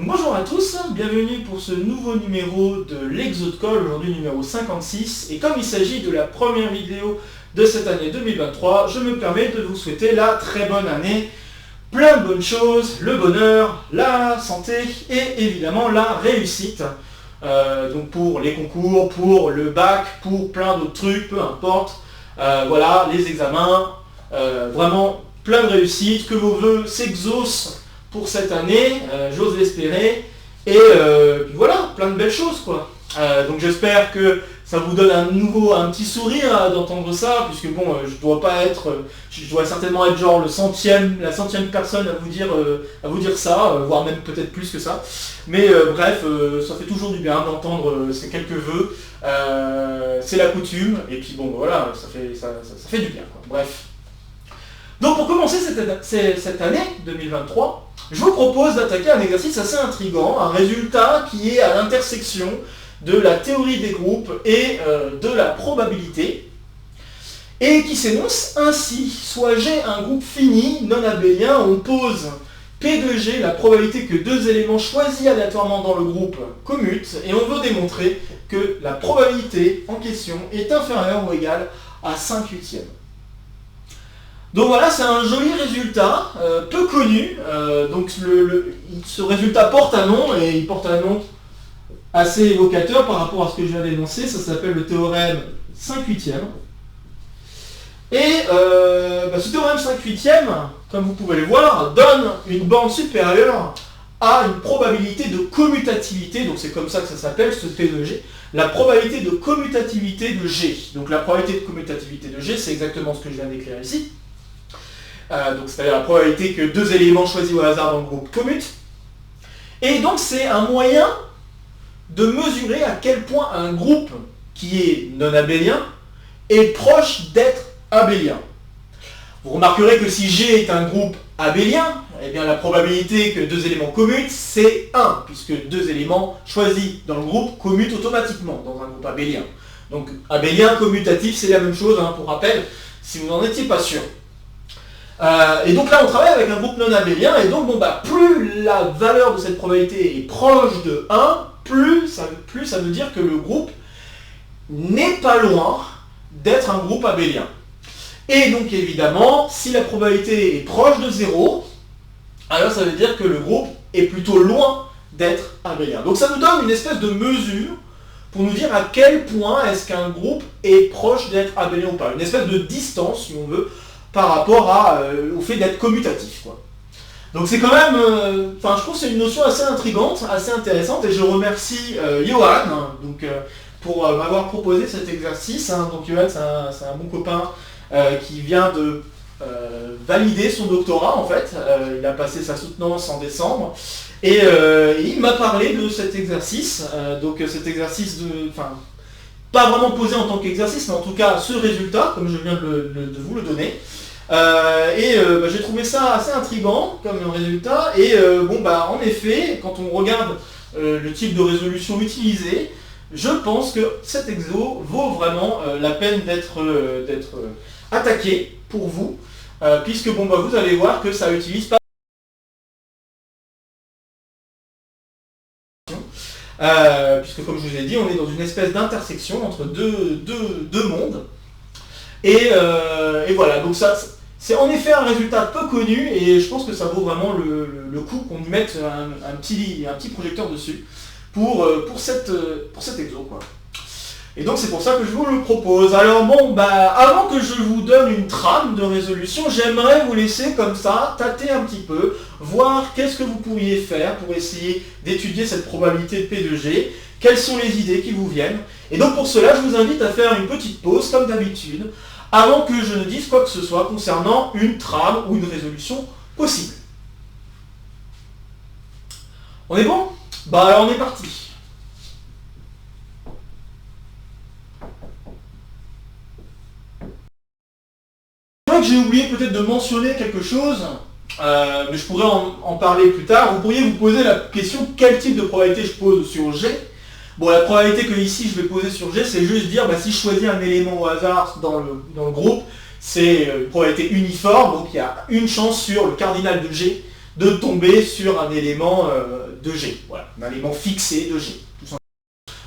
Bonjour à tous, bienvenue pour ce nouveau numéro de l'Exo de Colle, aujourd'hui numéro 56. Et comme il s'agit de la première vidéo de cette année 2023, je me permets de vous souhaiter la très bonne année. Plein de bonnes choses, le bonheur, la santé et évidemment la réussite. Donc pour les concours, pour le bac, pour plein d'autres trucs, peu importe. Voilà, les examens, vraiment plein de réussite, que vos vœux s'exaucent pour cette année, j'ose l'espérer, et puis voilà, plein de belles choses quoi. Donc j'espère que ça vous donne un petit sourire d'entendre ça, puisque bon, je dois certainement être genre la centième personne à vous dire ça, voire même peut-être plus que ça. Mais bref, ça fait toujours du bien d'entendre ces quelques vœux, c'est la coutume, et puis bon voilà, ça fait du bien quoi. Bref. Donc pour commencer cette année 2023, je vous propose d'attaquer un exercice assez intriguant, un résultat qui est à l'intersection de la théorie des groupes et de la probabilité, et qui s'énonce ainsi. Soit G un groupe fini, non abélien, on pose P de G la probabilité que deux éléments choisis aléatoirement dans le groupe commutent, et on veut démontrer que la probabilité en question est inférieure ou égale à 5/8. Donc voilà, c'est un joli résultat, peu connu. Donc ce résultat porte un nom, et il porte un nom assez évocateur par rapport à ce que je viens d'énoncer. Ça s'appelle le théorème 5/8. Et ce théorème 5/8, comme vous pouvez le voir, donne une borne supérieure à une probabilité de commutativité. Donc c'est comme ça que ça s'appelle, ce P de G. La probabilité de commutativité de G. Donc la probabilité de commutativité de G, c'est exactement ce que je viens d'écrire ici. Donc c'est-à-dire la probabilité que deux éléments choisis au hasard dans le groupe commutent. Et donc c'est un moyen de mesurer à quel point un groupe qui est non abélien est proche d'être abélien. Vous remarquerez que si G est un groupe abélien, eh bien la probabilité que deux éléments commutent, c'est 1, puisque deux éléments choisis dans le groupe commutent automatiquement dans un groupe abélien. Donc abélien, commutatif, c'est la même chose, pour rappel, si vous n'en étiez pas sûr. Et donc là on travaille avec un groupe non abélien, et donc plus la valeur de cette probabilité est proche de 1, plus ça veut dire que le groupe n'est pas loin d'être un groupe abélien. Et donc évidemment, si la probabilité est proche de 0, alors ça veut dire que le groupe est plutôt loin d'être abélien. Donc ça nous donne une espèce de mesure pour nous dire à quel point est-ce qu'un groupe est proche d'être abélien ou pas. Une espèce de distance, si on veut, par rapport au fait d'être commutatif, quoi. Donc c'est quand même, je trouve que c'est une notion assez intrigante, assez intéressante, et je remercie Johan pour m'avoir proposé cet exercice. Donc Johan, c'est un bon copain qui vient de valider son doctorat en fait. Il a passé sa soutenance en décembre, et il m'a parlé de cet exercice. Cet exercice pas vraiment posé en tant qu'exercice, mais en tout cas ce résultat, comme je viens de vous le donner. J'ai trouvé ça assez intriguant comme résultat, et en effet, quand on regarde le type de résolution utilisé, je pense que cet exo vaut vraiment la peine d'être attaqué pour vous, puisque vous allez voir que ça utilise pas puisque comme je vous ai dit, on est dans une espèce d'intersection entre deux mondes, et voilà, donc ça c'est en effet un résultat peu connu, et je pense que ça vaut vraiment le coup qu'on lui mette un petit projecteur dessus pour cet exo, quoi. Et donc c'est pour ça que je vous le propose. Alors avant que je vous donne une trame de résolution, j'aimerais vous laisser comme ça, tâter un petit peu, voir qu'est-ce que vous pourriez faire pour essayer d'étudier cette probabilité de P de G, quelles sont les idées qui vous viennent. Et donc pour cela, je vous invite à faire une petite pause, comme d'habitude, avant que je ne dise quoi que ce soit concernant une trame ou une résolution possible. On est bon ? Alors on est parti. J'ai oublié peut-être de mentionner quelque chose, mais je pourrais en parler plus tard. Vous pourriez vous poser la question quel type de probabilité je pose sur G. La probabilité que ici je vais poser sur G, c'est juste dire si je choisis un élément au hasard dans le groupe, c'est une probabilité uniforme, donc il y a une chance sur le cardinal de G de tomber sur un élément de G, voilà, un élément fixé de G. Tout simplement.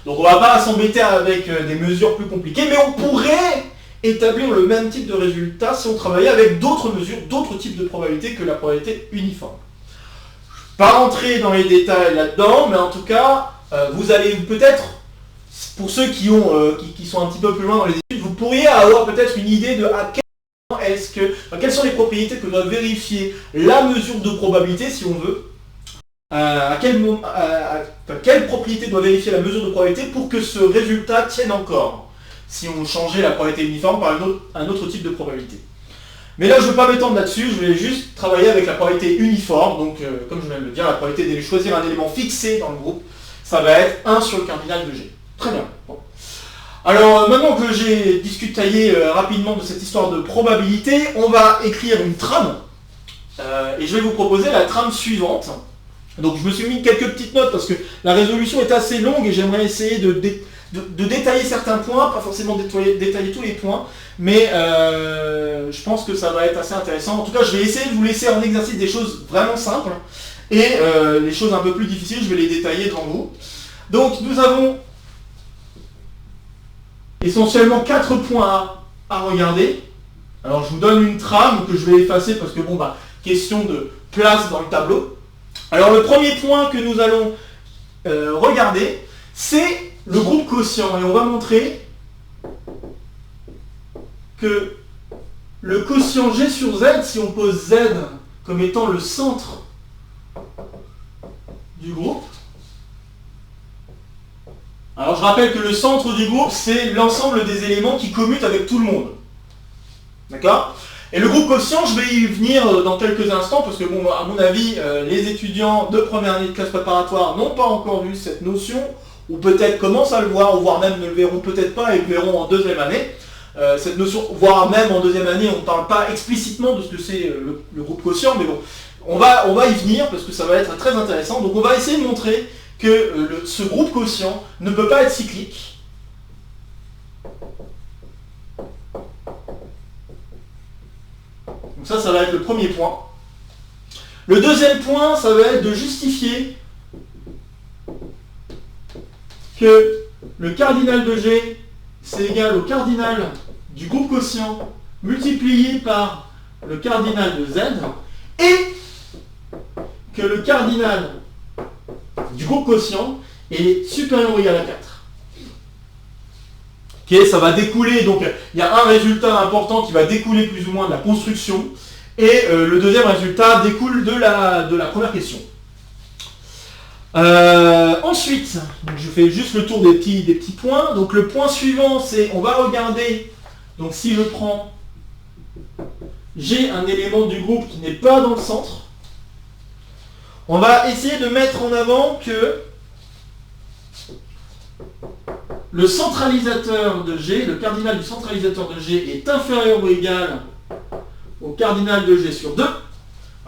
Donc on ne va pas s'embêter avec des mesures plus compliquées, mais on pourrait établir le même type de résultat si on travaillait avec d'autres mesures, d'autres types de probabilités que la probabilité uniforme. Je ne vais pas rentrer dans les détails là-dedans, mais en tout cas, vous allez peut-être, pour ceux qui sont un petit peu plus loin dans les études, vous pourriez avoir peut-être une idée de quelles sont les propriétés que doit vérifier la mesure de probabilité, si on veut, quelle propriété doit vérifier la mesure de probabilité pour que ce résultat tienne encore, si on changeait la probabilité uniforme par un autre type de probabilité. Mais là, je ne vais pas m'étendre là-dessus, je vais juste travailler avec la probabilité uniforme, donc comme je viens de le dire, la probabilité de choisir un élément fixé dans le groupe, ça va être 1 sur le cardinal de G. Très bien. Bon. Alors, maintenant que j'ai discuté rapidement de cette histoire de probabilité, on va écrire une trame, et je vais vous proposer la trame suivante. Donc je me suis mis quelques petites notes parce que la résolution est assez longue et j'aimerais essayer de détailler certains points, pas forcément détailler tous les points, mais je pense que ça va être assez intéressant. En tout cas, je vais essayer de vous laisser en exercice des choses vraiment simples, et les choses un peu plus difficiles, je vais les détailler devant vous. Donc nous avons essentiellement 4 points à regarder. Alors je vous donne une trame que je vais effacer parce que bon, question de place dans le tableau. Alors le premier point que nous allons regarder, c'est le groupe quotient. Et on va montrer que le quotient G sur Z, si on pose Z comme étant le centre du groupe, alors je rappelle que le centre du groupe, c'est l'ensemble des éléments qui commutent avec tout le monde. D'accord ? Et le groupe quotient, je vais y venir dans quelques instants, parce que bon, à mon avis, les étudiants de première année de classe préparatoire n'ont pas encore vu cette notion, ou peut-être commencent à le voir, ou voire même ne le verront peut-être pas et le verront en deuxième année. Cette notion, voire même en deuxième année, on ne parle pas explicitement de ce que c'est le groupe quotient, mais bon, on va y venir, parce que ça va être très intéressant. Donc on va essayer de montrer que ce groupe quotient ne peut pas être cyclique. Donc ça va être le premier point. Le deuxième point, ça va être de justifier que le cardinal de G, c'est égal au cardinal du groupe quotient multiplié par le cardinal de Z, et que le cardinal du groupe quotient est supérieur ou égal à 4. Ok, ça va découler, donc il y a un résultat important qui va découler plus ou moins de la construction, et le deuxième résultat découle de la première question. Ensuite, donc je fais juste le tour des petits points. Donc le point suivant, c'est, on va regarder, donc si je prends, j'ai un élément du groupe qui n'est pas dans le centre, on va essayer de mettre en avant que le centralisateur de G, le cardinal du centralisateur de G est inférieur ou égal au cardinal de G sur 2.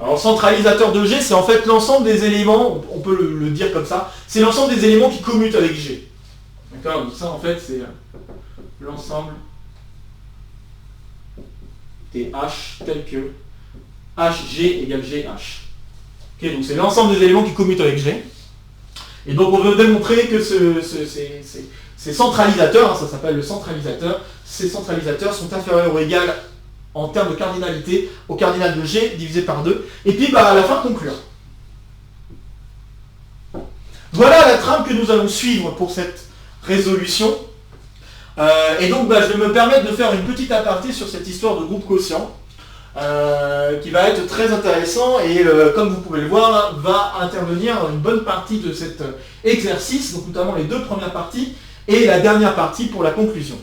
Alors, centralisateur de G, c'est en fait l'ensemble des éléments, on peut le dire comme ça, c'est l'ensemble des éléments qui commutent avec G. D'accord? Donc ça, en fait, c'est l'ensemble des H tels que HG égale GH. Ok, donc c'est l'ensemble des éléments qui commutent avec G. Et donc on veut démontrer que ces centralisateurs, ça s'appelle le centralisateur, ces centralisateurs sont inférieurs ou égaux en termes de cardinalité au cardinal de G divisé par 2. Et puis à la fin conclure. Voilà la trame que nous allons suivre pour cette résolution. Et donc je vais me permettre de faire une petite aparté sur cette histoire de groupe quotient. Qui va être très intéressant et comme vous pouvez le voir, va intervenir une bonne partie de cet exercice, donc notamment les 2 premières parties et la dernière partie pour la conclusion.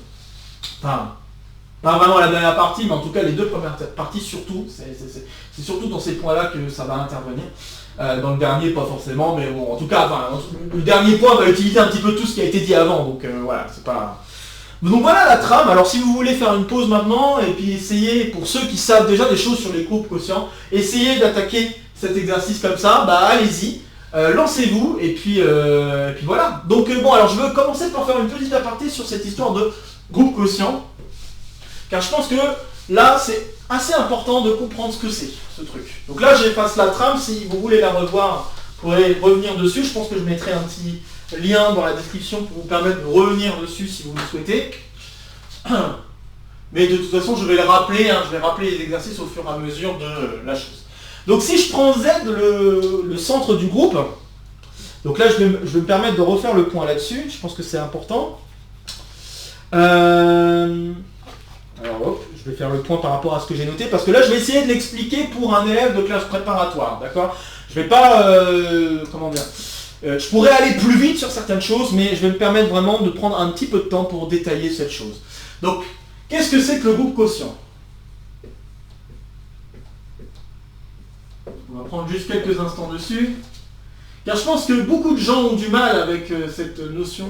Enfin, pas vraiment la dernière partie, mais en tout cas les 2 premières parties surtout, c'est surtout dans ces points-là que ça va intervenir. Dans le dernier, pas forcément, mais bon, en tout cas, le dernier point va utiliser un petit peu tout ce qui a été dit avant, donc voilà, c'est pas... Donc voilà la trame. Alors si vous voulez faire une pause maintenant et puis essayer, pour ceux qui savent déjà des choses sur les groupes quotients, essayez d'attaquer cet exercice comme ça, allez-y, lancez-vous et puis voilà. Donc bon, alors je veux commencer par faire une petite aparté sur cette histoire de groupe quotient, car je pense que là, c'est assez important de comprendre ce que c'est, ce truc. Donc là, j'efface la trame. Si vous voulez la revoir, vous pourrez revenir dessus. Je pense que je mettrai un petit lien dans la description pour vous permettre de revenir dessus si vous le souhaitez. Mais de toute façon, je vais le rappeler, je vais rappeler les exercices au fur et à mesure de la chose. Donc si je prends Z, le centre du groupe, donc là, je vais me permettre de refaire le point là-dessus. Je pense que c'est important. Alors hop, je vais faire le point par rapport à ce que j'ai noté, parce que là, je vais essayer de l'expliquer pour un élève de classe préparatoire, d'accord? Je vais pas... comment dire, je pourrais aller plus vite sur certaines choses, mais je vais me permettre vraiment de prendre un petit peu de temps pour détailler cette chose. Donc, qu'est-ce que c'est que le groupe quotient? On va prendre juste quelques instants dessus, car je pense que beaucoup de gens ont du mal avec cette notion,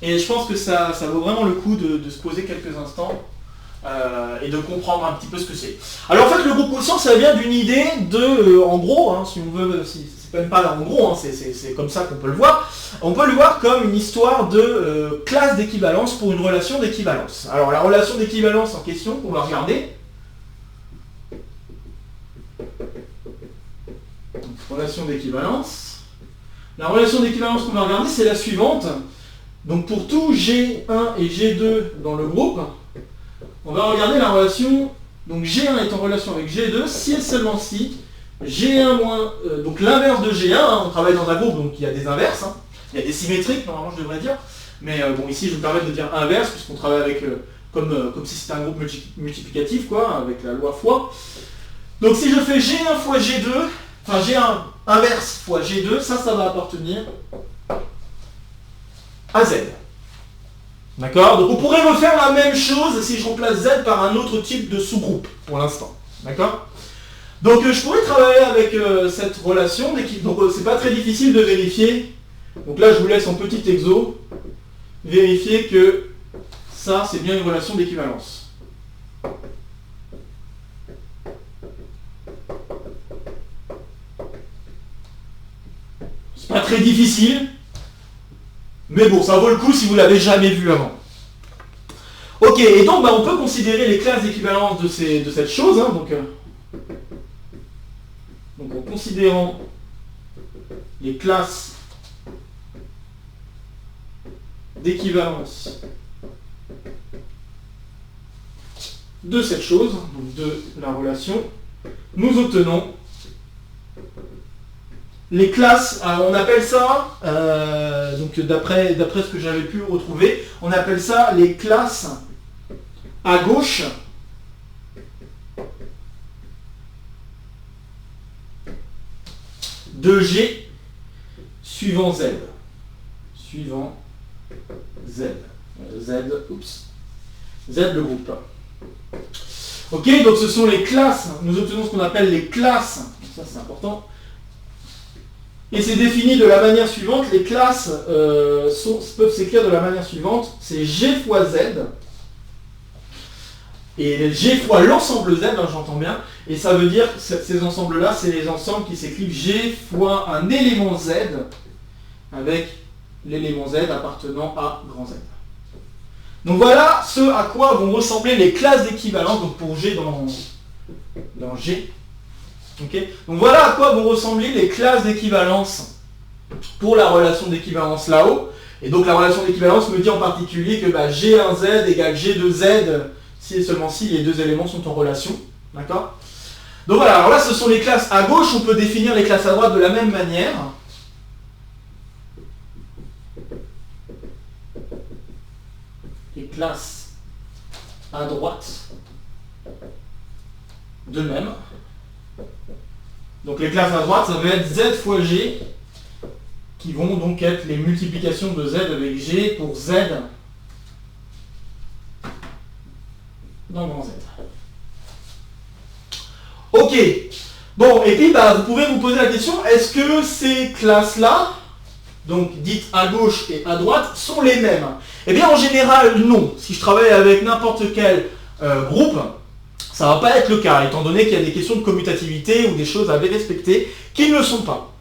et je pense que ça vaut vraiment le coup de se poser quelques instants et de comprendre un petit peu ce que c'est. Alors en fait, le groupe quotient, ça vient d'une idée de, en gros, si on veut, c'est même pas en gros, c'est comme ça qu'on peut le voir. On peut le voir comme une histoire de classe d'équivalence pour une relation d'équivalence. Alors la relation d'équivalence en question qu'on va regarder. Relation d'équivalence. La relation d'équivalence qu'on va regarder, c'est la suivante. Donc pour tout G1 et G2 dans le groupe, on va regarder la relation, donc G1 est en relation avec G2, si et seulement si G1 moins, donc l'inverse de G1, on travaille dans un groupe, donc il y a des inverses, il y a des symétriques, normalement je devrais dire, mais bon ici je me permets de dire inverse, puisqu'on travaille avec, comme si c'était un groupe multiplicatif, quoi, avec la loi fois. Donc si je fais G1 fois G2, enfin G1 inverse fois G2, ça va appartenir à Z. D'accord? Donc on pourrait refaire la même chose si je remplace Z par un autre type de sous-groupe, pour l'instant. D'accord? Donc je pourrais travailler avec cette relation d'équipe. Donc c'est pas très difficile de vérifier. Donc là je vous laisse en petit exo vérifier que ça c'est bien une relation d'équivalence. C'est pas très difficile. Mais bon, ça vaut le coup si vous ne l'avez jamais vu avant. Ok, et donc on peut considérer les classes d'équivalence de cette chose. Donc en considérant les classes d'équivalence de cette chose, donc de la relation, nous obtenons les classes, on appelle ça, donc d'après ce que j'avais pu retrouver, on appelle ça les classes à gauche de G suivant Z. Suivant Z. Z le groupe. Ok, donc ce sont les classes, nous obtenons ce qu'on appelle les classes, ça c'est important. Et c'est défini de la manière suivante, les classes peuvent s'écrire de la manière suivante, c'est G fois Z, et G fois l'ensemble Z, j'entends bien, et ça veut dire que ces ensembles-là, c'est les ensembles qui s'écrivent G fois un élément Z, avec l'élément Z appartenant à grand Z. Donc voilà ce à quoi vont ressembler les classes d'équivalence, donc pour G dans G. Okay. Donc voilà à quoi vont ressembler les classes d'équivalence pour la relation d'équivalence là-haut. Et donc la relation d'équivalence me dit en particulier que G1Z égale G2Z si et seulement si les deux éléments sont en relation. D'accord? Donc voilà, alors là ce sont les classes à gauche, on peut définir les classes à droite de la même manière. Les classes à droite de même. Donc les classes à droite, ça va être Z fois G, qui vont donc être les multiplications de Z avec G pour Z dans grand Z. Ok. Bon, et puis vous pouvez vous poser la question, est-ce que ces classes-là, donc dites à gauche et à droite, sont les mêmes? Eh bien en général, non. Si je travaille avec n'importe quel groupe, ça ne va pas être le cas, étant donné qu'il y a des questions de commutativité ou des choses à respecter qui ne le sont pas.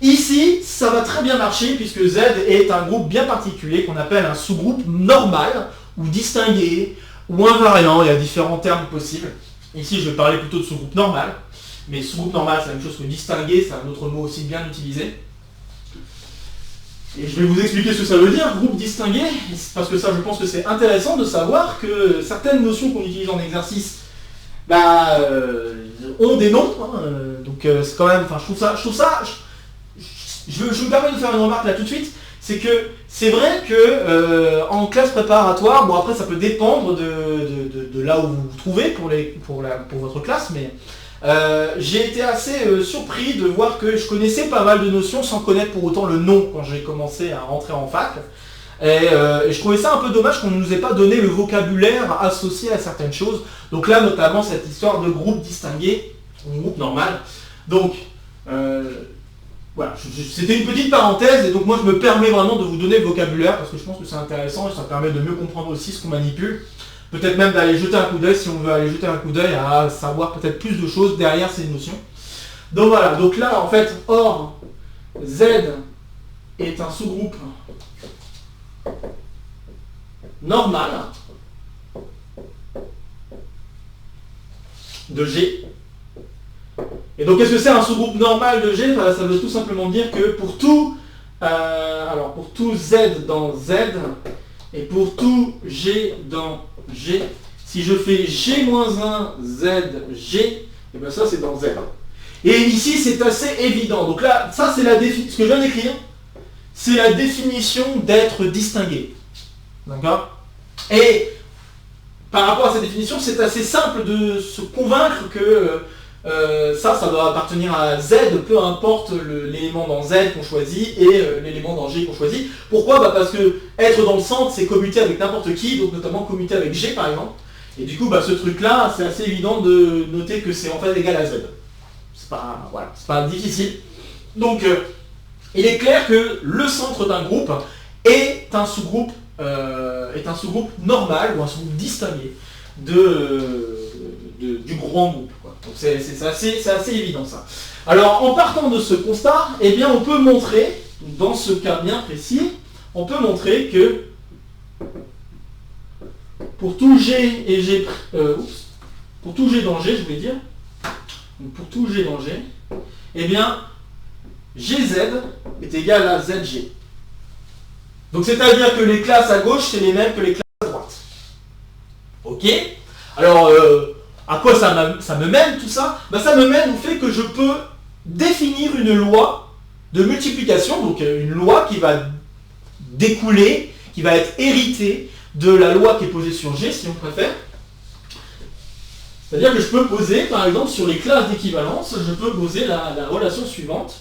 Ici, ça va très bien marcher puisque Z est un groupe bien particulier qu'on appelle un sous-groupe normal ou distingué ou invariant, il y a différents termes possibles. Ici, je vais parler plutôt de sous-groupe normal, mais sous-groupe normal, c'est la même chose que distinguer, c'est un autre mot aussi bien utilisé. Et je vais vous expliquer ce que ça veut dire, groupe distingué, parce que ça, je pense que c'est intéressant de savoir que certaines notions qu'on utilise en exercice ont des noms, hein, donc c'est quand même, je me permets de faire une remarque là tout de suite, c'est que c'est vrai que en classe préparatoire, bon après ça peut dépendre de là où vous vous trouvez pour votre classe, mais j'ai été assez surpris de voir que je connaissais pas mal de notions sans connaître pour autant le nom quand j'ai commencé à rentrer en fac. Et je trouvais ça un peu dommage qu'on ne nous ait pas donné le vocabulaire associé à certaines choses. Donc là, notamment, cette histoire de groupe distingué, ou groupe normal. Donc, voilà, c'était une petite parenthèse, et donc moi je me permets vraiment de vous donner le vocabulaire, parce que je pense que c'est intéressant, et ça permet de mieux comprendre aussi ce qu'on manipule. Peut-être même d'aller jeter un coup d'œil, si on veut aller jeter un coup d'œil, à savoir peut-être plus de choses derrière ces notions. Donc voilà, donc là, en fait, or, Z est un sous-groupe normal de G. Et donc qu'est-ce que c'est un sous-groupe normal de G? Ça veut tout simplement dire que pour tout Z dans Z et pour tout G dans G, si je fais G-1 Z G, et bien ça c'est dans Z. Et ici c'est assez évident. Donc là, ça c'est la définition. Ce que je viens d'écrire, c'est la définition d'être distingué. D'accord? Et par rapport à cette définition, c'est assez simple de se convaincre que ça doit appartenir à Z, peu importe l'élément dans Z qu'on choisit et l'élément dans G qu'on choisit. Pourquoi? Parce que être dans le centre, c'est commuter avec n'importe qui, donc notamment commuter avec G par exemple. Et du coup, ce truc-là, c'est assez évident de noter que c'est en fait égal à Z. C'est pas difficile. Donc, il est clair que le centre d'un groupe est un sous-groupe normal ou un sous-groupe distingué du grand groupe. Donc c'est assez évident ça. Alors en partant de ce constat, eh bien on peut montrer, dans ce cas bien précis, on peut montrer que pour tout G et G, pour tout G dans G, je voulais dire, donc pour tout G dans G, eh bien GZ est égal à ZG. Donc c'est-à-dire que les classes à gauche, c'est les mêmes que les classes à droite. Ok? Alors, à quoi ça me mène tout ça? Ça me mène au fait que je peux définir une loi de multiplication, donc une loi qui va découler, qui va être héritée de la loi qui est posée sur G, si on préfère. C'est-à-dire que je peux poser, par exemple, sur les classes d'équivalence, je peux poser la relation suivante.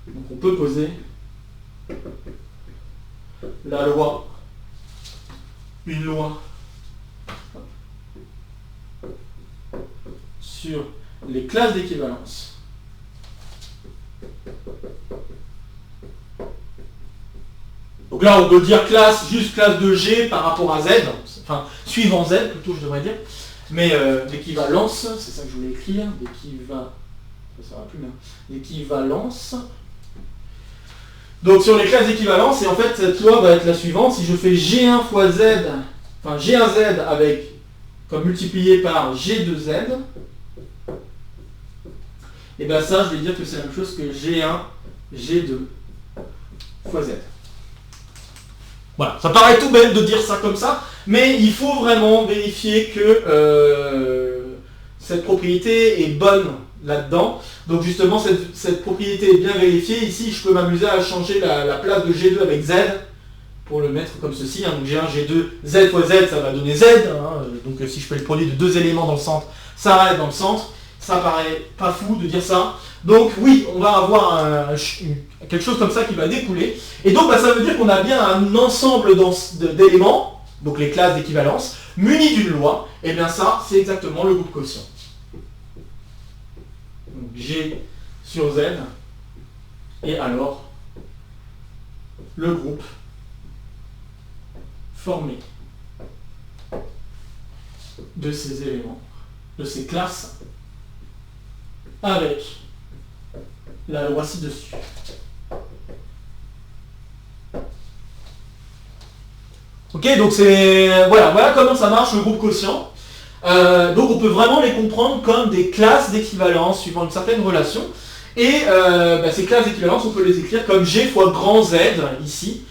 Donc on peut poser une loi sur les classes d'équivalence donc là on peut dire classe, juste classe de G par rapport à Z, enfin suivant Z plutôt je devrais dire, mais l'équivalence, c'est ça que je voulais écrire, ça va plus bien, l'équivalence. Donc sur les classes d'équivalence, et en fait cette loi va être la suivante, si je fais G1 fois Z, enfin G1Z avec comme multiplié par G2Z, et bien ça je vais dire que c'est la même chose que G1, G2 fois Z. Voilà, ça paraît tout bête de dire ça comme ça, mais il faut vraiment vérifier que cette propriété est bonne là-dedans. Donc justement, cette propriété est bien vérifiée. Ici, je peux m'amuser à changer la place de G2 avec Z pour le mettre comme ceci. Hein. Donc G1, G2, Z fois Z, ça va donner Z. Hein. Donc si je fais le produit de deux éléments dans le centre, ça reste dans le centre. Ça paraît pas fou de dire ça. Donc oui, on va avoir quelque chose comme ça qui va découler. Et donc ça veut dire qu'on a bien un ensemble d'éléments, donc les classes d'équivalence, munis d'une loi. Et bien ça, c'est exactement le groupe quotient. Donc G sur Z, et alors le groupe formé de ces éléments, de ces classes, avec la loi ci-dessus. Ok, donc voilà comment ça marche le groupe quotient. Donc on peut vraiment les comprendre comme des classes d'équivalence suivant une certaine relation. Et ces classes d'équivalence, on peut les écrire comme G fois grand Z, ici,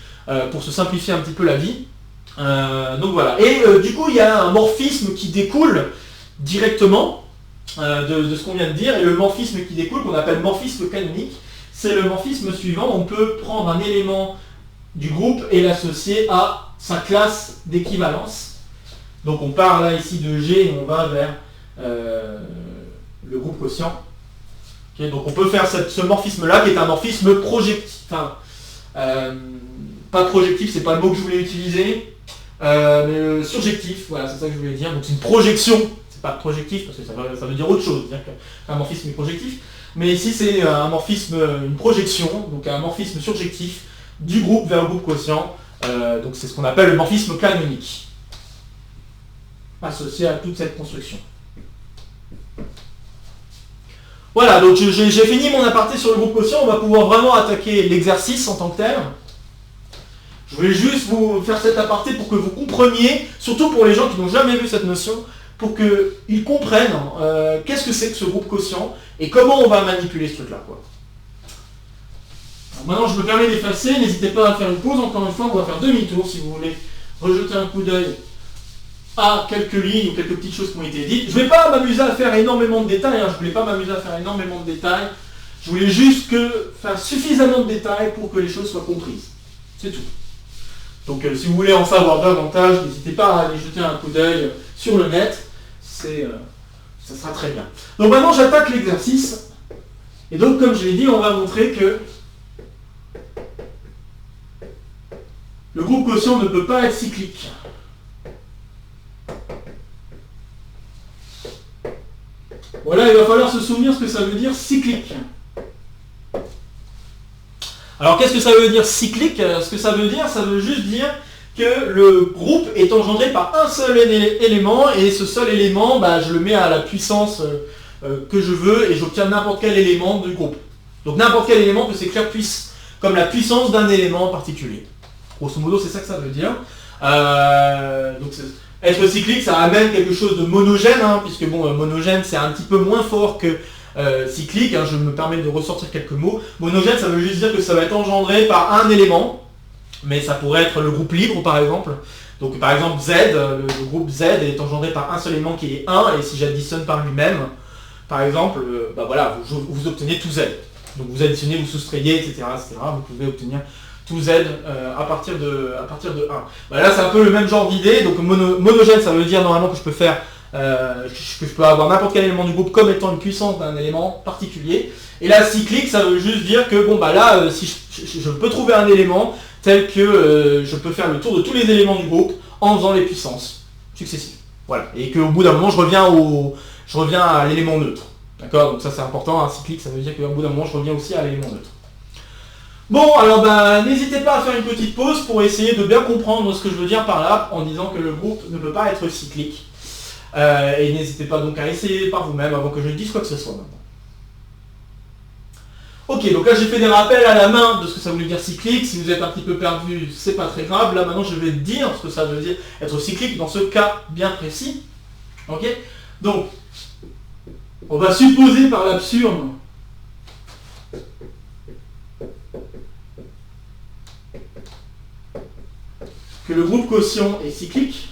pour se simplifier un petit peu la vie. Donc voilà. Et du coup, il y a un morphisme qui découle directement de ce qu'on vient de dire. Et le morphisme qui découle, qu'on appelle morphisme canonique, c'est le morphisme suivant. On peut prendre un élément du groupe et l'associer à sa classe d'équivalence. Donc on part là ici de G et on va vers le groupe quotient. Okay, donc on peut faire ce morphisme-là qui est un morphisme projectif. Enfin, pas projectif, c'est pas le mot que je voulais utiliser, mais surjectif, voilà, c'est ça que je voulais dire. Donc c'est une projection, c'est pas projectif parce que ça veut dire autre chose, c'est-à-dire qu'un morphisme est projectif. Mais ici c'est un morphisme, une projection, donc un morphisme surjectif du groupe vers le groupe quotient. Donc c'est ce qu'on appelle le morphisme canonique, associé à toute cette construction. Voilà, donc j'ai fini mon aparté sur le groupe quotient, on va pouvoir vraiment attaquer l'exercice en tant que tel. Je voulais juste vous faire cet aparté pour que vous compreniez, surtout pour les gens qui n'ont jamais vu cette notion, pour qu'ils comprennent qu'est-ce que c'est que ce groupe quotient et comment on va manipuler ce truc-là. Maintenant, je me permets d'effacer, n'hésitez pas à faire une pause, encore une fois, on va faire demi-tour si vous voulez rejeter un coup d'œil à quelques lignes ou quelques petites choses qui ont été dites. Je ne vais pas m'amuser à faire énormément de détails, je ne voulais pas m'amuser à faire énormément de détails, je voulais juste faire suffisamment de détails pour que les choses soient comprises. C'est tout. Donc si vous voulez en savoir davantage, n'hésitez pas à aller jeter un coup d'œil sur le net, ça sera très bien. Donc maintenant j'attaque l'exercice, et donc comme je l'ai dit, on va montrer que le groupe quotient ne peut pas être cyclique. Voilà, il va falloir se souvenir ce que ça veut dire cyclique. Alors qu'est-ce que ça veut dire cyclique? Ce que ça veut juste dire que le groupe est engendré par un seul élément, et ce seul élément, je le mets à la puissance que je veux, et j'obtiens n'importe quel élément du groupe. Donc n'importe quel élément peut s'écrire comme la puissance d'un élément en particulier. Grosso modo, c'est ça que ça veut dire. Donc être cyclique, ça amène quelque chose de monogène, puisque monogène c'est un petit peu moins fort que cyclique, je me permets de ressortir quelques mots. Monogène, ça veut juste dire que ça va être engendré par un élément, mais ça pourrait être le groupe libre par exemple. Donc par exemple Z, le groupe Z est engendré par un seul élément qui est 1, et si j'additionne par lui-même, par exemple, voilà, vous obtenez tout Z. Donc vous additionnez, vous soustrayez, etc., vous pouvez obtenir tout Z à partir de 1. Là c'est un peu le même genre d'idée. Donc monogène, ça veut dire normalement que je peux faire que je peux avoir n'importe quel élément du groupe comme étant une puissance d'un élément particulier. Et là cyclique, ça veut juste dire que si je peux trouver un élément tel que je peux faire le tour de tous les éléments du groupe en faisant les puissances successives. Voilà. Et qu'au bout d'un moment je reviens à l'élément neutre. D'accord? Donc ça c'est important, cyclique, ça veut dire qu'au bout d'un moment je reviens aussi à l'élément neutre. Bon, alors n'hésitez pas à faire une petite pause pour essayer de bien comprendre ce que je veux dire par là, en disant que le groupe ne peut pas être cyclique. Et n'hésitez pas donc à essayer par vous-même avant que je ne dise quoi que ce soit maintenant. Ok, donc là j'ai fait des rappels à la main de ce que ça voulait dire cyclique. Si vous êtes un petit peu perdu, c'est pas très grave. Là maintenant je vais dire ce que ça veut dire être cyclique dans ce cas bien précis. Ok, donc on va supposer par l'absurde que le groupe quotient est cyclique.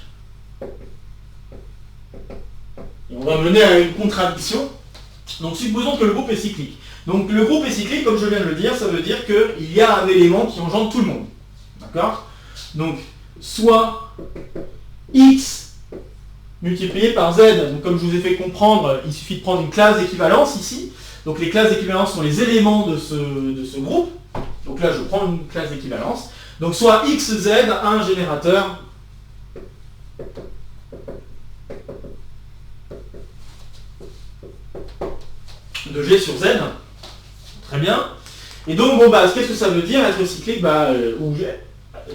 Et on va mener à une contradiction. Donc supposons que le groupe est cyclique. Donc le groupe est cyclique, comme je viens de le dire, ça veut dire qu'il y a un élément qui engendre tout le monde. D'accord? Donc soit X multiplié par Z. Donc comme je vous ai fait comprendre, il suffit de prendre une classe d'équivalence ici. Donc les classes d'équivalence sont les éléments de ce groupe. Donc là je prends une classe d'équivalence. Donc soit XZ un générateur de G sur Z. Très bien. Et donc qu'est-ce que ça veut dire être cyclique?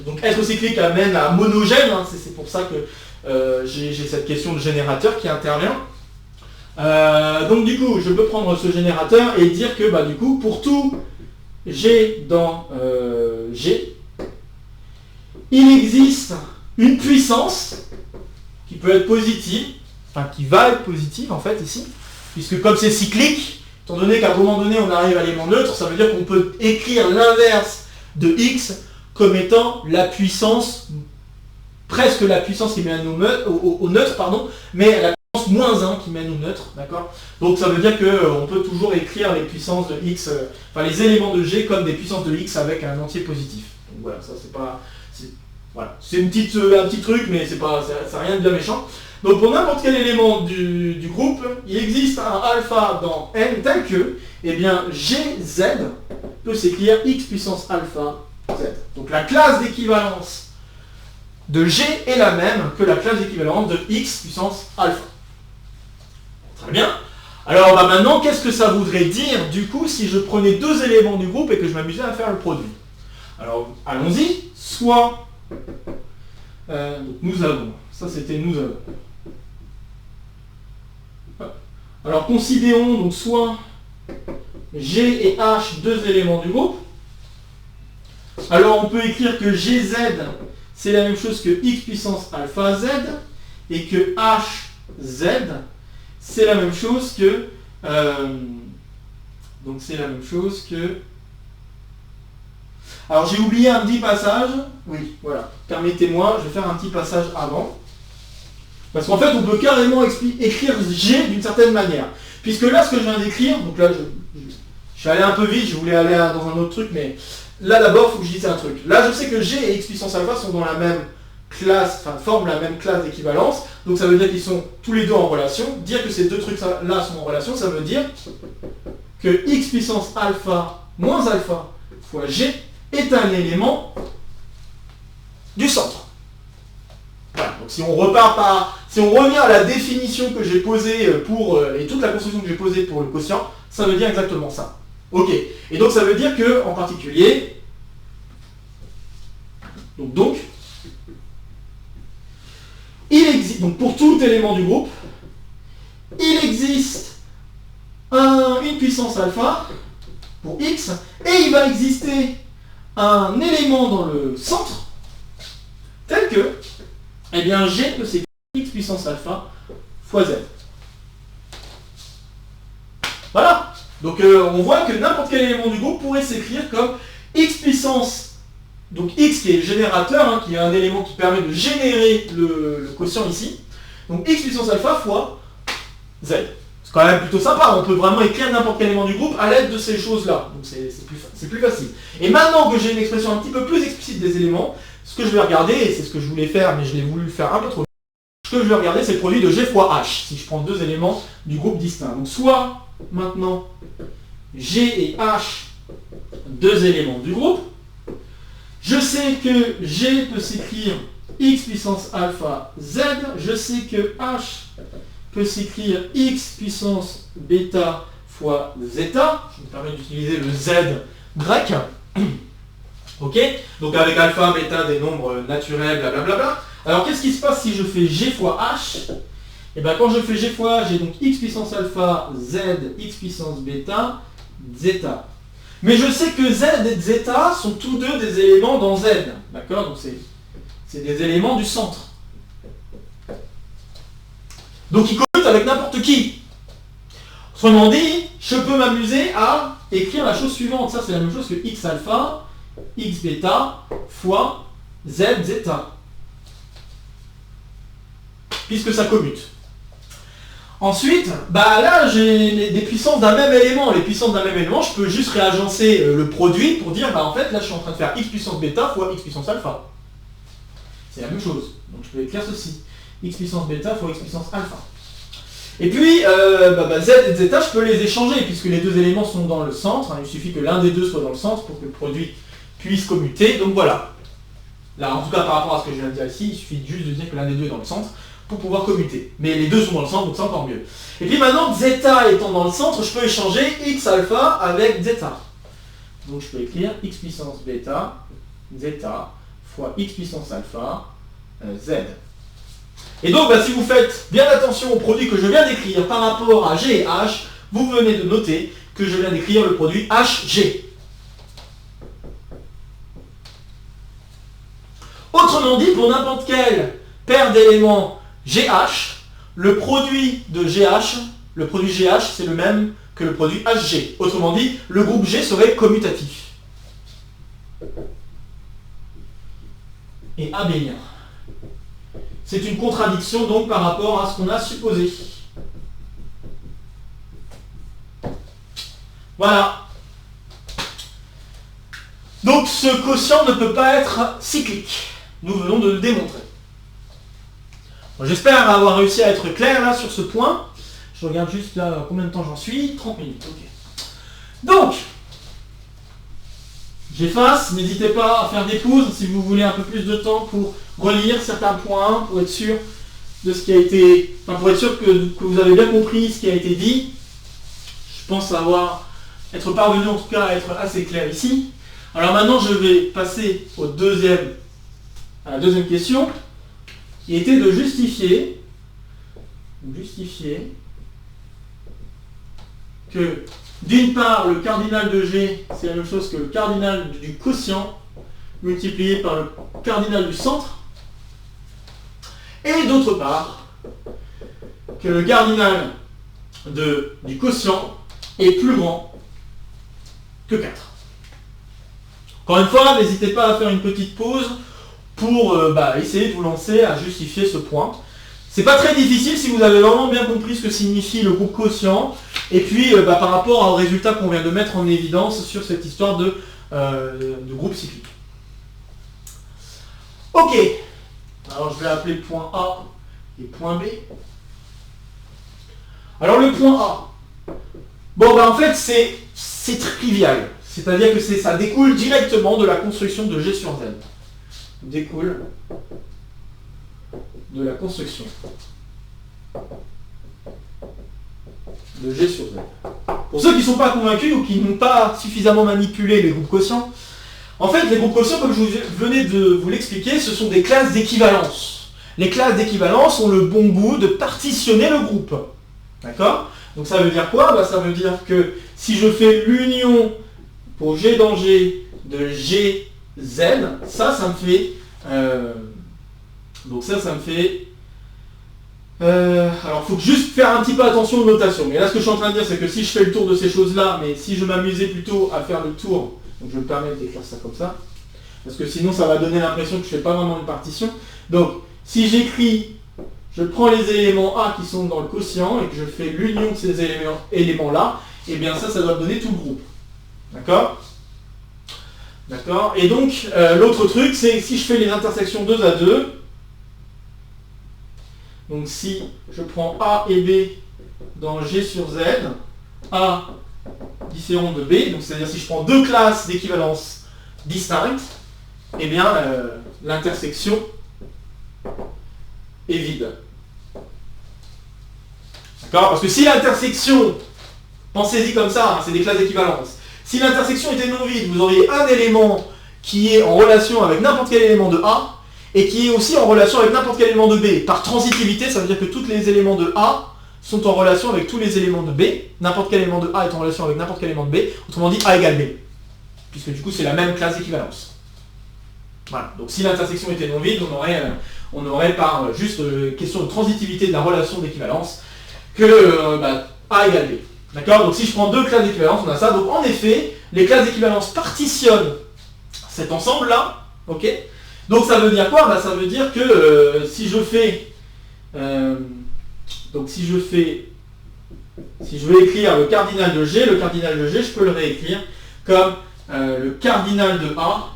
Donc être cyclique amène à monogène, c'est pour ça que j'ai cette question de générateur qui intervient. Donc du coup, je peux prendre ce générateur et dire que du coup, pour tout G dans G, il existe une puissance qui peut être positive, enfin qui va être positive en fait ici, puisque comme c'est cyclique, étant donné qu'à un moment donné on arrive à l'élément neutre, ça veut dire qu'on peut écrire l'inverse de x comme étant la puissance, presque la puissance qui mène au neutre, pardon, mais la puissance moins 1 qui mène au neutre, d'accord? Donc ça veut dire qu'on peut toujours écrire les puissances de x, enfin les éléments de g comme des puissances de x avec un entier positif. Donc voilà, ça c'est pas... Voilà, c'est un petit truc, mais c'est rien de bien méchant. Donc pour n'importe quel élément du groupe, il existe un alpha dans n tel que, eh bien, gz peut s'écrire x puissance alpha z. Donc la classe d'équivalence de g est la même que la classe d'équivalence de x puissance alpha. Très bien. Alors bah, maintenant, qu'est-ce que ça voudrait dire du coup si je prenais deux éléments du groupe et que je m'amusais à faire le produit? Alors allons-y, soit... donc nous avons, ça c'était nous avons. Alors considérons donc soit G et H, deux éléments du groupe. Alors on peut écrire que GZ c'est la même chose que x puissance alpha z et que HZ c'est la même chose que donc c'est la même chose que... Alors j'ai oublié un petit passage, oui, voilà, permettez-moi, je vais faire un petit passage avant. Parce qu'en fait, on peut carrément écrire G d'une certaine manière. Puisque là, ce que je viens d'écrire, donc là, je suis allé un peu vite, je voulais aller dans un autre truc, mais là d'abord, il faut que je dise un truc. Là, je sais que G et x puissance alpha sont dans la même classe, enfin forment la même classe d'équivalence, donc ça veut dire qu'ils sont tous les deux en relation. Dire que ces deux trucs-là sont en relation, ça veut dire que x puissance alpha moins alpha fois G est un élément du centre. Voilà, donc si on revient à la définition que j'ai posée et toute la construction que j'ai posée pour le quotient, ça veut dire exactement ça. Ok, et donc ça veut dire que, en particulier, donc il existe, donc pour tout élément du groupe, il existe une puissance alpha pour x, et il va exister un élément dans le centre, tel que, eh bien, G peut s'écrire x puissance alpha fois z. Voilà. Donc on voit que n'importe quel élément du groupe pourrait s'écrire comme x puissance, donc x qui est le générateur, hein, qui est un élément qui permet de générer le quotient ici, donc x puissance alpha fois z. C'est quand même plutôt sympa, on peut vraiment écrire n'importe quel élément du groupe à l'aide de ces choses-là. Donc c'est plus facile. Et maintenant que j'ai une expression un petit peu plus explicite des éléments, ce que je vais regarder, et c'est ce que je voulais faire, mais je l'ai voulu le faire un peu trop vite, ce que je vais regarder, c'est le produit de G fois H, si je prends deux éléments du groupe distinct. Donc soit, maintenant, G et H, deux éléments du groupe, je sais que G peut s'écrire x puissance alpha z, je sais que H peut s'écrire x puissance bêta fois zeta, je me permets d'utiliser le z grec. Ok, donc avec alpha, bêta, des nombres naturels, blablabla. Alors qu'est-ce qui se passe si je fais G fois H? Et bien quand je fais G fois H, j'ai donc x puissance alpha, z, x puissance bêta, zeta. Mais je sais que z et zeta sont tous deux des éléments dans z. D'accord? Donc c'est des éléments du centre. Donc ils commutent avec n'importe qui. Autrement dit, je peux m'amuser à écrire la chose suivante. Ça c'est la même chose que x alpha, x bêta fois z zeta. Puisque ça commute. Ensuite, bah là j'ai des puissances d'un même élément. Les puissances d'un même élément, je peux juste réagencer le produit pour dire, bah en fait là je suis en train de faire x puissance bêta fois x puissance alpha. C'est la même chose. Donc je peux écrire ceci. X puissance bêta fois x puissance alpha. Et puis, z et zeta, je peux les échanger, puisque les deux éléments sont dans le centre. Hein, il suffit que l'un des deux soit dans le centre pour que le produit puisse commuter. Donc voilà. Là, en tout cas, par rapport à ce que je viens de dire ici, il suffit juste de dire que l'un des deux est dans le centre pour pouvoir commuter. Mais les deux sont dans le centre, donc c'est encore mieux. Et puis maintenant, zeta étant dans le centre, je peux échanger x alpha avec zeta. Donc je peux écrire x puissance bêta, zeta, fois x puissance alpha, z. Et donc, si vous faites bien attention au produit que je viens d'écrire par rapport à G et H, vous venez de noter que je viens d'écrire le produit HG. Autre Autrement dit, pour n'importe quelle paire d'éléments GH, le produit de GH, le produit GH, c'est le même que le produit HG. Autrement dit, le groupe G serait commutatif. Et abélien. C'est une contradiction donc par rapport à ce qu'on a supposé. Voilà. Donc ce quotient ne peut pas être cyclique. Nous venons de le démontrer. Bon, j'espère avoir réussi à être clair là sur ce point. Je regarde juste là combien de temps j'en suis. 30 minutes, ok. Donc, j'efface, n'hésitez pas à faire des pauses si vous voulez un peu plus de temps pour relire certains points, pour être sûr de ce qui a été. Enfin, pour être sûr que vous avez bien compris ce qui a été dit. Je pense être parvenu en tout cas à être assez clair ici. Alors maintenant je vais passer à la deuxième question, qui était de justifier que d'une part le cardinal de G c'est la même chose que le cardinal du quotient multiplié par le cardinal du centre, et d'autre part que le cardinal du quotient est plus grand que 4. Encore une fois, n'hésitez pas à faire une petite pause pour essayer de vous lancer à justifier ce point. C'est pas très difficile si vous avez vraiment bien compris ce que signifie le groupe quotient, et puis par rapport au résultat qu'on vient de mettre en évidence sur cette histoire de groupe cyclique. Ok, alors je vais appeler le point A et point B. Alors le point A, en fait c'est trivial. C'est-à-dire que ça découle directement de la construction de G sur Z. Découle de la construction de G sur Z. Pour ceux qui ne sont pas convaincus ou qui n'ont pas suffisamment manipulé les groupes quotients, en fait, les groupes quotients, comme je venais de vous l'expliquer, ce sont des classes d'équivalence. Les classes d'équivalence ont le bon goût de partitionner le groupe. D'accord ? Donc ça veut dire quoi ? Ça veut dire que si je fais l'union pour G dans G de G, Z, ça me fait... alors il faut juste faire un petit peu attention aux notations. Mais là ce que je suis en train de dire c'est que si je fais le tour de ces choses-là, mais si je m'amusais plutôt à faire le tour, donc je vais me permettre d'écrire ça comme ça, parce que sinon ça va donner l'impression que je ne fais pas vraiment une partition. Donc si j'écris, je prends les éléments A qui sont dans le quotient et que je fais l'union de ces éléments-là, et bien ça doit donner tout le groupe. D'accord ? D'accord. Et donc, l'autre truc, c'est si je fais les intersections 2 à 2, donc si je prends A et B dans G sur Z, A différent de B, donc c'est-à-dire si je prends deux classes d'équivalence distinctes, eh bien, l'intersection est vide. D'accord ? Parce que si l'intersection, pensez-y comme ça, c'est des classes d'équivalence. Si l'intersection était non vide, vous auriez un élément qui est en relation avec n'importe quel élément de A et qui est aussi en relation avec n'importe quel élément de B. Par transitivité, ça veut dire que tous les éléments de A sont en relation avec tous les éléments de B. N'importe quel élément de A est en relation avec n'importe quel élément de B. Autrement dit, A égale B. Puisque du coup, c'est la même classe d'équivalence. Voilà. Donc si l'intersection était non vide, on aurait par juste question de transitivité de la relation d'équivalence que A égale B. D'accord ? Donc si je prends deux classes d'équivalence, on a ça. Donc en effet, les classes d'équivalence partitionnent cet ensemble-là. Ok ? Donc ça veut dire quoi ? Ça veut dire que si je vais écrire le cardinal de G, je peux le réécrire comme le cardinal de A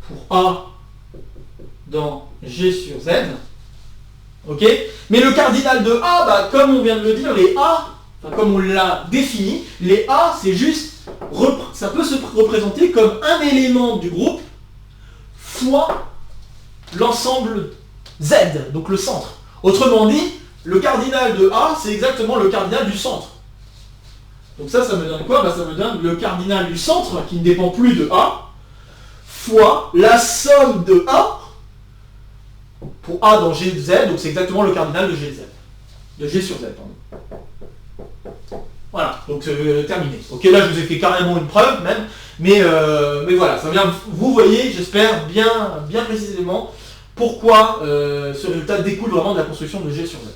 pour A dans G sur Z. Ok ? Mais le cardinal de A, comme on vient de le dire, les A, comme on l'a défini, les A, c'est juste, ça peut se représenter comme un élément du groupe fois l'ensemble Z, donc le centre. Autrement dit, le cardinal de A, c'est exactement le cardinal du centre. Donc ça me donne quoi ? Ça me donne le cardinal du centre, qui ne dépend plus de A, fois la somme de A, pour A dans G de Z, donc c'est exactement le cardinal de G de Z. De G sur Z, pardon. Voilà, donc terminé. Ok, là je vous ai fait carrément une preuve même, mais voilà, ça vient, vous voyez, j'espère, bien précisément pourquoi ce résultat découle vraiment de la construction de G sur Z.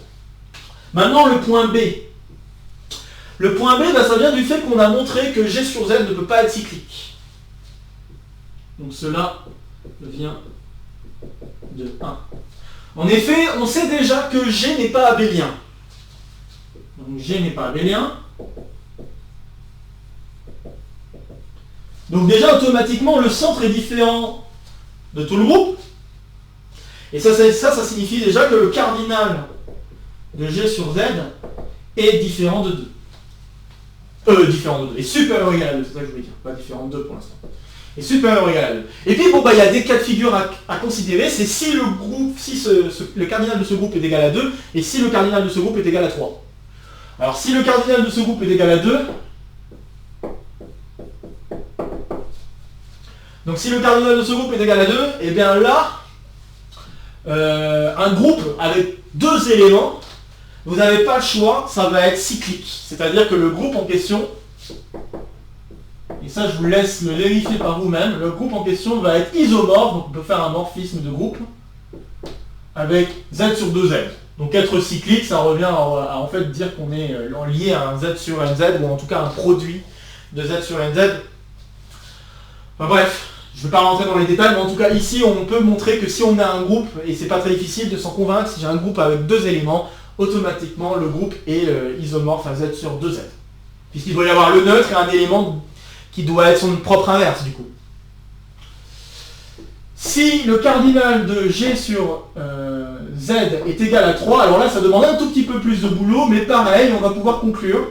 Maintenant, le point B. Le point B, ça vient du fait qu'on a montré que G sur Z ne peut pas être cyclique. Donc cela vient de 1. En effet, on sait déjà que G n'est pas abélien. Donc G n'est pas abélien. Donc déjà, automatiquement, le centre est différent de tout le groupe. Et ça signifie déjà que le cardinal de G sur Z est différent de 2. Différent de 2. Et supérieur ou égal à 2, c'est ça que je voulais dire. Pas différent de 2 pour l'instant. Et supérieur ou égal à 2. Et puis, il y a des cas de figure à considérer. C'est si le groupe, le cardinal de ce groupe est égal à 2, et si le cardinal de ce groupe est égal à 3. Alors, si le cardinal de ce groupe est égal à 2, donc si le cardinal de ce groupe est égal à 2, et bien là, un groupe avec 2 éléments, vous n'avez pas le choix, ça va être cyclique. C'est-à-dire que le groupe en question, et ça je vous laisse le vérifier par vous-même, le groupe en question va être isomorphe, donc on peut faire un morphisme de groupe avec Z sur 2Z. Donc être cyclique, ça revient à en fait dire qu'on est lié à un Z sur NZ, ou en tout cas un produit de Z sur NZ. Enfin bref, je ne vais pas rentrer dans les détails, mais en tout cas ici on peut montrer que si on a un groupe, et c'est pas très difficile de s'en convaincre, si j'ai un groupe avec 2 éléments, automatiquement le groupe est isomorphe à Z sur 2Z. Puisqu'il doit y avoir le neutre et un élément qui doit être son propre inverse du coup. Si le cardinal de G sur Z est égal à 3, alors là ça demande un tout petit peu plus de boulot, mais pareil, on va pouvoir conclure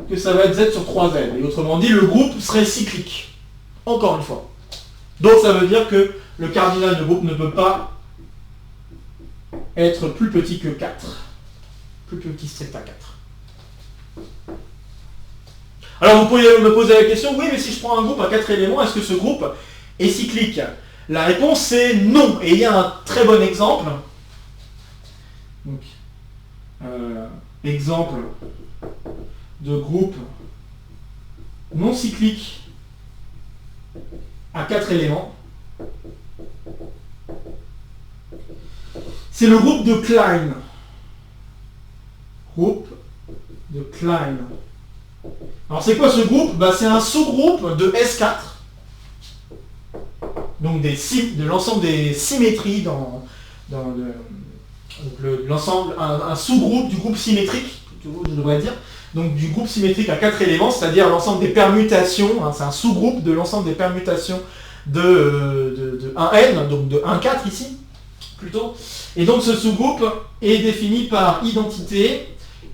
que ça va être Z sur 3Z. Et autrement dit, le groupe serait cyclique. Encore une fois. Donc ça veut dire que le cardinal de groupe ne peut pas être plus petit que 4. Plus petit strict à 4. Alors vous pourriez me poser la question, oui mais si je prends un groupe à 4 éléments, est-ce que ce groupe est cyclique? La réponse c'est non. Et il y a un très bon exemple. Donc, exemple de groupe non cyclique à 4 éléments. C'est le groupe de Klein. Groupe de Klein. Alors c'est quoi ce groupe? C'est un sous-groupe de S4. Donc de l'ensemble des symétries dans l'ensemble, un sous-groupe du groupe symétrique, je devrais dire. Donc du groupe symétrique à 4 éléments, c'est-à-dire l'ensemble des permutations, c'est un sous-groupe de l'ensemble des permutations de 1n, donc de 1,4 ici, plutôt. Et donc ce sous-groupe est défini par identité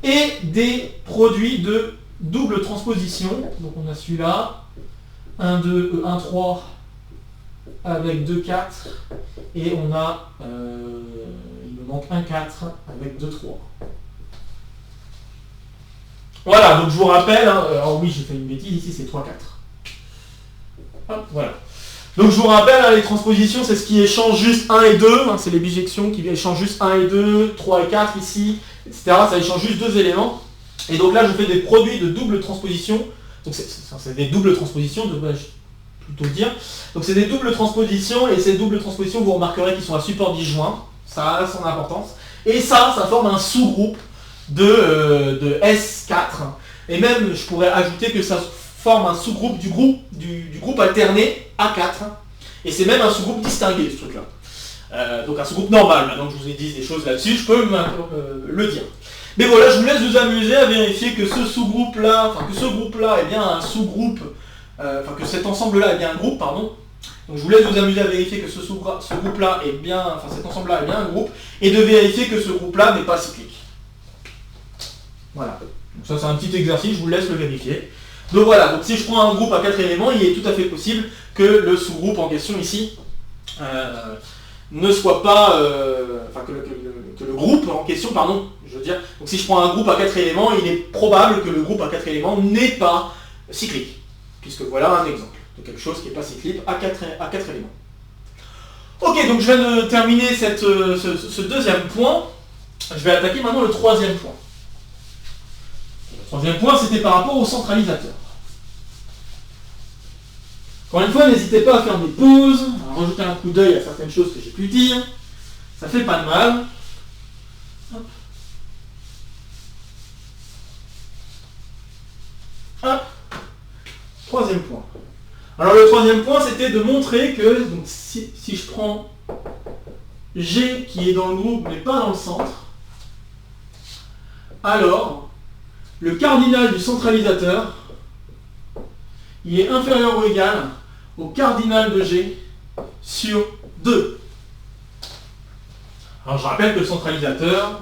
et des produits de double transposition. Donc on a celui-là, 1, 2, 1, 3 avec 2, 4, et on a, il me manque 1, 4 avec 2, 3. Voilà, donc je vous rappelle, alors oui j'ai fait une bêtise, ici c'est 3, 4. Hop, voilà. Donc je vous rappelle, les transpositions c'est ce qui échange juste 1 et 2, c'est les bijections qui échangent juste 1 et 2, 3 et 4 ici, etc. Ça échange juste 2 éléments. Et donc là je fais des produits de double transposition, donc c'est des doubles transpositions, devrais-je plutôt dire. Donc c'est des doubles transpositions, et ces doubles transpositions vous remarquerez qu'ils sont à support disjoint, ça a son importance. Et ça forme un sous-groupe de S4, et même je pourrais ajouter que ça forme un sous-groupe du groupe alterné A4, et c'est même un sous-groupe distingué ce truc là. Donc un sous-groupe normal, maintenant que je vous ai dit des choses là-dessus, je peux le dire. Mais voilà, je vous laisse vous amuser à vérifier que ce sous-groupe-là, enfin que ce groupe-là est bien un sous-groupe, enfin que cet ensemble-là est bien un groupe, pardon. Donc je vous laisse vous amuser à vérifier que ce groupe-là est bien, enfin cet ensemble-là est bien un groupe, et de vérifier que ce groupe-là n'est pas cyclique. Voilà. Donc ça c'est un petit exercice, je vous laisse le vérifier. Donc voilà, donc si je prends un groupe à 4 éléments, il est tout à fait possible que le sous-groupe en question ici ne soit pas, enfin que le groupe en question, pardon, je veux dire, donc si je prends un groupe à 4 éléments, il est probable que le groupe à 4 éléments n'est pas cyclique, puisque voilà un exemple de quelque chose qui n'est pas cyclique à 4 éléments. Ok, donc je viens de terminer ce deuxième point, je vais attaquer maintenant le troisième point. Le troisième point, c'était par rapport au centralisateur. Encore une fois, n'hésitez pas à faire des pauses, On va rejeter un coup d'œil à certaines choses que j'ai pu dire. Ça fait pas de mal. Hop. Hop. Troisième point. Alors le troisième point, c'était de montrer que donc, si je prends G qui est dans le groupe mais pas dans le centre, alors le cardinal du centralisateur, il est inférieur ou égal au cardinal de G sur 2. Alors je rappelle que le centralisateur,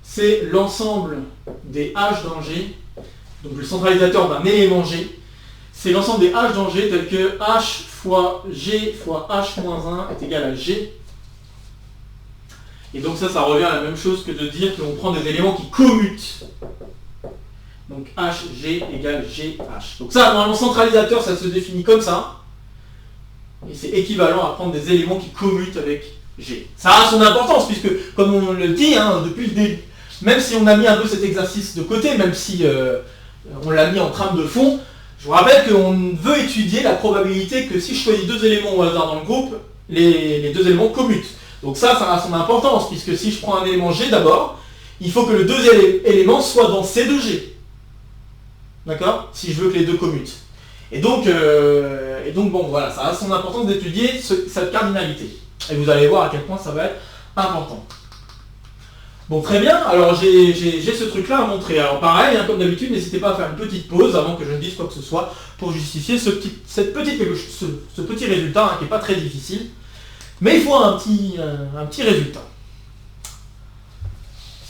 c'est l'ensemble des H dans G, donc le centralisateur d'un élément G, c'est l'ensemble des H dans G tel que H fois G fois H-1 est égal à G. Et donc ça revient à la même chose que de dire que l'on prend des éléments qui commutent. Donc HG égale GH. Donc ça, dans le centralisateur, ça se définit comme ça. Et c'est équivalent à prendre des éléments qui commutent avec G. Ça a son importance, puisque, comme on le dit depuis le début, même si on a mis un peu cet exercice de côté, même si on l'a mis en trame de fond, je vous rappelle qu'on veut étudier la probabilité que si je choisis deux éléments au hasard dans le groupe, les deux éléments commutent. Donc ça a son importance, puisque si je prends un élément G d'abord, il faut que le deuxième élément soit dans C de G. D'accord? Si je veux que les deux commutent. Et donc bon, voilà, ça a son importance d'étudier cette cardinalité. Et vous allez voir à quel point ça va être important. Bon, très bien, alors j'ai ce truc-là à montrer. Alors pareil, comme d'habitude, n'hésitez pas à faire une petite pause avant que je ne dise quoi que ce soit pour justifier ce petit résultat qui n'est pas très difficile. Mais il faut un petit résultat.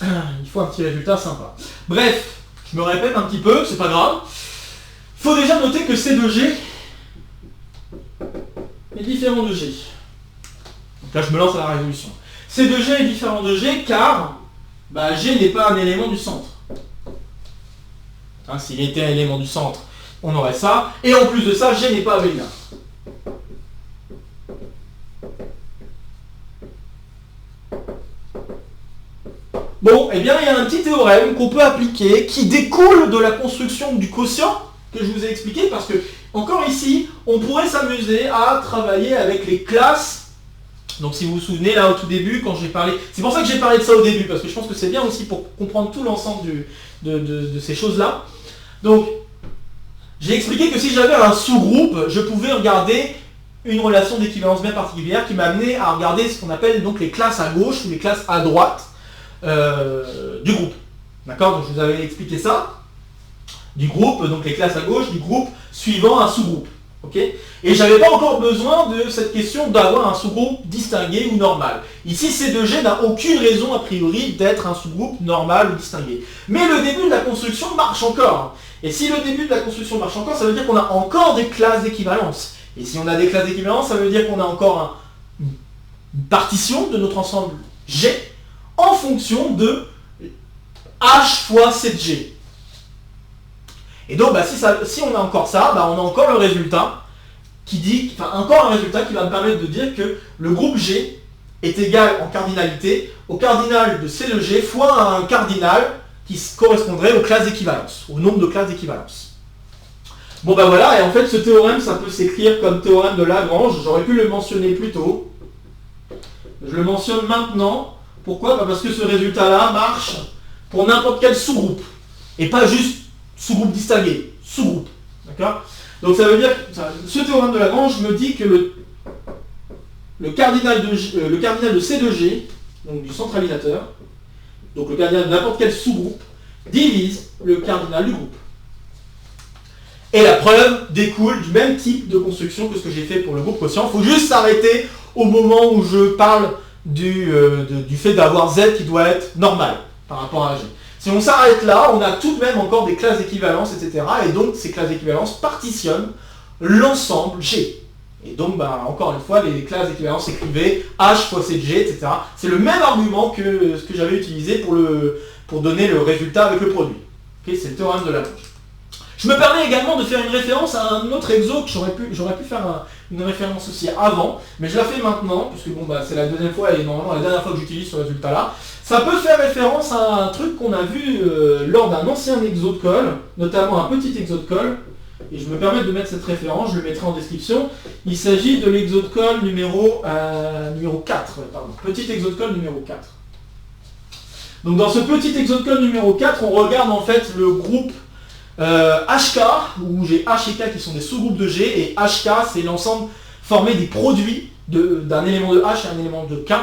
Il faut un petit résultat sympa. Bref, je me répète un petit peu, c'est pas grave. Il faut déjà noter que C de G est différent de G. Donc là, je me lance à la résolution. C de G est différent de G car G n'est pas un élément du centre. S'il était un élément du centre, on aurait ça. Et en plus de ça, G n'est pas abélien. Bon, eh bien, il y a un petit théorème qu'on peut appliquer qui découle de la construction du quotient que je vous ai expliqué, parce que, encore ici, on pourrait s'amuser à travailler avec les classes. Donc si vous vous souvenez, là, au tout début, quand j'ai parlé... C'est pour ça que j'ai parlé de ça au début, parce que je pense que c'est bien aussi pour comprendre tout l'ensemble de ces choses-là. Donc, j'ai expliqué que si j'avais un sous-groupe, je pouvais regarder une relation d'équivalence bien particulière qui m'a amené à regarder ce qu'on appelle donc les classes à gauche ou les classes à droite du groupe. D'accord? Donc je vous avais expliqué ça. Du groupe, donc les classes à gauche, du groupe suivant un sous-groupe. Okay, et j'avais pas encore besoin de cette question d'avoir un sous-groupe distingué ou normal. Ici, C de G n'a aucune raison a priori d'être un sous-groupe normal ou distingué. Mais le début de la construction marche encore. Et si le début de la construction marche encore, ça veut dire qu'on a encore des classes d'équivalence. Et si on a des classes d'équivalence, ça veut dire qu'on a encore une partition de notre ensemble G en fonction de H fois C de G. Et donc, si on a encore ça, on a encore le résultat qui va me permettre de dire que le groupe G est égal en cardinalité au cardinal de C de G fois un cardinal qui correspondrait aux classes d'équivalence, au nombre de classes d'équivalence. Bon voilà, et en fait ce théorème, ça peut s'écrire comme théorème de Lagrange, j'aurais pu le mentionner plus tôt. Je le mentionne maintenant. Pourquoi? Parce que ce résultat-là marche pour n'importe quel sous-groupe, et pas juste sous-groupe distingué, sous-groupe. D'accord? Donc ça veut dire que ce théorème de Lagrange me dit que le cardinal de C de G, donc du centralisateur, donc le cardinal de n'importe quel sous-groupe, divise le cardinal du groupe. Et la preuve découle du même type de construction que ce que j'ai fait pour le groupe quotient. Il faut juste s'arrêter au moment où je parle du fait d'avoir Z qui doit être normal par rapport à G. Si on s'arrête là, on a tout de même encore des classes d'équivalence, etc. Et donc, ces classes d'équivalence partitionnent l'ensemble G. Et donc, encore une fois, les classes d'équivalence écrivaient H fois C de G, etc. C'est le même argument que ce que j'avais utilisé pour donner le résultat avec le produit. Okay, c'est le théorème de Lagrange. Je me permets également de faire une référence à un autre exo que j'aurais pu faire une référence aussi avant, mais je la fais maintenant, puisque c'est la deuxième fois et normalement la dernière fois que j'utilise ce résultat-là. Ça peut faire référence à un truc qu'on a vu lors d'un ancien exo de colle, notamment un petit exo de colle, et je me permets de mettre cette référence, je le mettrai en description. Il s'agit de l'exode-call numéro 4, pardon, petit exode-call numéro 4. Donc dans ce petit exode-call numéro 4, on regarde en fait le groupe HK, où j'ai H et K qui sont des sous-groupes de G, et HK c'est l'ensemble formé des produits d'un élément de H et un élément de K.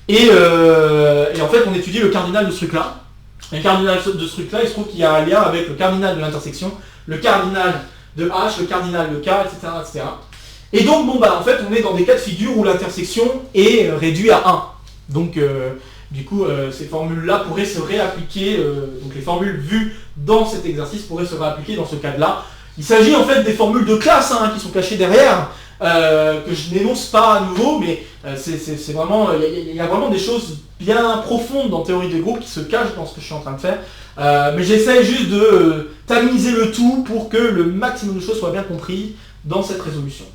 Et en fait on étudie le cardinal de ce truc-là. Le cardinal de ce truc-là, il se trouve qu'il y a un lien avec le cardinal de l'intersection, le cardinal de H, le cardinal de K, etc. etc. Et donc bon bah en fait on est dans des cas de figure où l'intersection est réduite à 1. Donc du coup ces formules-là pourraient se réappliquer, donc les formules vues dans cet exercice pourraient se réappliquer dans ce cas-là. Il s'agit en fait des formules de classe qui sont cachées derrière, que je n'énonce pas à nouveau, mais c'est vraiment, il y a vraiment des choses bien profondes en théorie des groupes qui se cachent dans ce que je suis en train de faire. Mais j'essaie juste de tamiser le tout pour que le maximum de choses soient bien comprises dans cette résolution.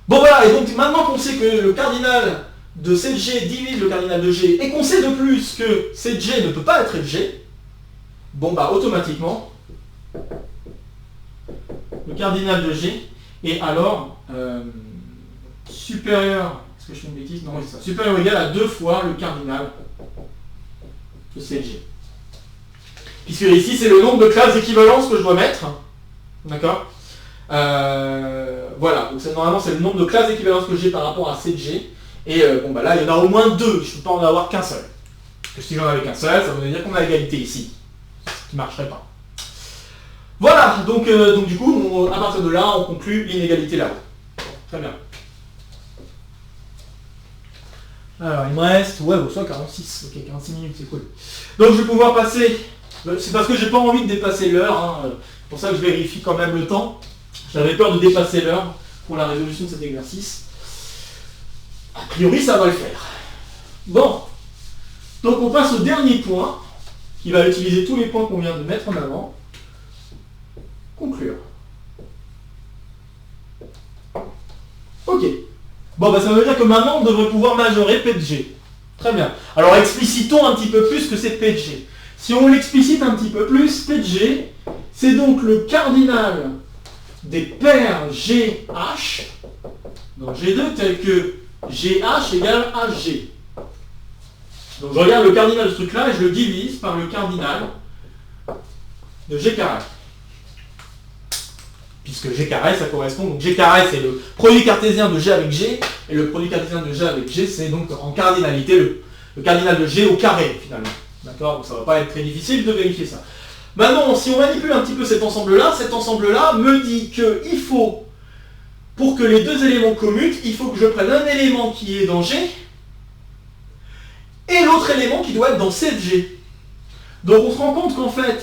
Bon voilà, et donc maintenant qu'on sait que le cardinal de cette G divise le cardinal de G, et qu'on sait de plus que cette G ne peut pas être G, bon bah automatiquement, le cardinal de G est alors supérieur, est-ce que je fais une bêtise? Non, c'est ça, supérieur ou égal à 2 fois le cardinal de cette G. Puisque ici c'est le nombre de classes d'équivalence que je dois mettre, d'accord? Voilà, donc normalement c'est le nombre de classes d'équivalence que j'ai par rapport à cette G. Et bon bah là il y en a au moins 2, je ne peux pas en avoir qu'un seul. Parce que si j'en avais qu'un seul, ça veut dire qu'on a égalité ici. Ce qui ne marcherait pas. Voilà, donc du coup, à partir de là, on conclut l'inégalité là-haut. Très bien. Alors il me reste, ouais, soit 46, ok, 46 minutes, c'est cool. Donc je vais pouvoir passer, c'est parce que j'ai pas envie de dépasser l'heure, c'est pour ça que je vérifie quand même le temps. J'avais peur de dépasser l'heure pour la résolution de cet exercice. A priori, ça va le faire. Bon, donc on passe au dernier point, qui va utiliser tous les points qu'on vient de mettre en avant. Conclure. Ok. Bon, bah ça veut dire que maintenant, on devrait pouvoir majorer P de G. Très bien. Alors, explicitons un petit peu plus ce que c'est P de G. Si on l'explicite un petit peu plus, P de G, c'est donc le cardinal des paires GH dans G2 tel que GH égale HG. Donc je regarde le cardinal de ce truc-là et je le divise par le cardinal de G carré. Puisque G carré, ça correspond, donc G carré c'est le produit cartésien de G avec G, et le produit cartésien de G avec G c'est donc en cardinalité le cardinal de G au carré finalement. D'accord? Donc ça ne va pas être très difficile de vérifier ça. Maintenant, si on manipule un petit peu cet ensemble-là me dit qu'il faut, pour que les deux éléments commutent, il faut que je prenne un élément qui est dans G et l'autre élément qui doit être dans C de G. Donc on se rend compte qu'en fait,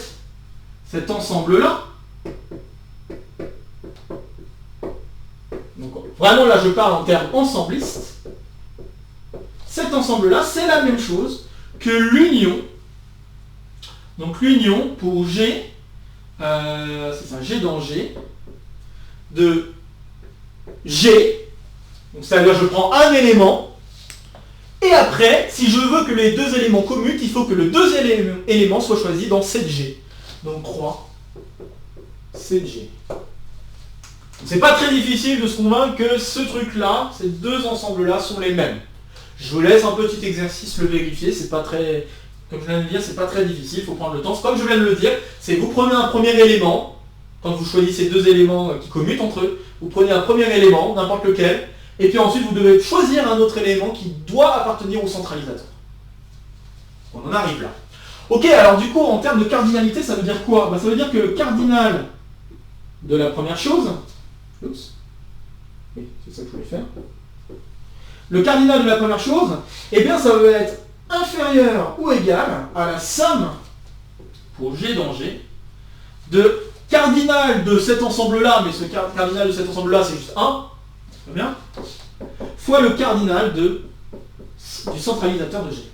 cet ensemble-là, donc vraiment là je parle en termes ensemblistes, cet ensemble-là c'est la même chose que l'union, donc l'union pour G, c'est ça, G dans G, de G, donc c'est-à-dire je prends un élément, et après, si je veux que les deux éléments commutent, il faut que le deuxième élément soit choisi dans C de G. Donc 3, C de G. C'est pas très difficile de se convaincre que ce truc-là, ces deux ensembles-là sont les mêmes. Je vous laisse un petit exercice le vérifier, c'est pas très, comme je viens de le dire, c'est pas très difficile, il faut prendre le temps. Comme je viens de le dire, c'est vous prenez un premier élément, quand vous choisissez deux éléments qui commutent entre eux, vous prenez un premier élément, n'importe lequel, et puis ensuite vous devez choisir un autre élément qui doit appartenir au centralisateur. On en arrive là. Ok, alors du coup, en termes de cardinalité, ça veut dire quoi? Ça veut dire que le cardinal de la première chose, oups, oui, c'est ça que je voulais faire, le cardinal de la première chose, eh bien ça va être inférieur ou égal à la somme, pour G dans G, de cardinal de cet ensemble-là, mais ce cardinal de cet ensemble-là, c'est juste 1, très bien, fois le cardinal du centralisateur de G.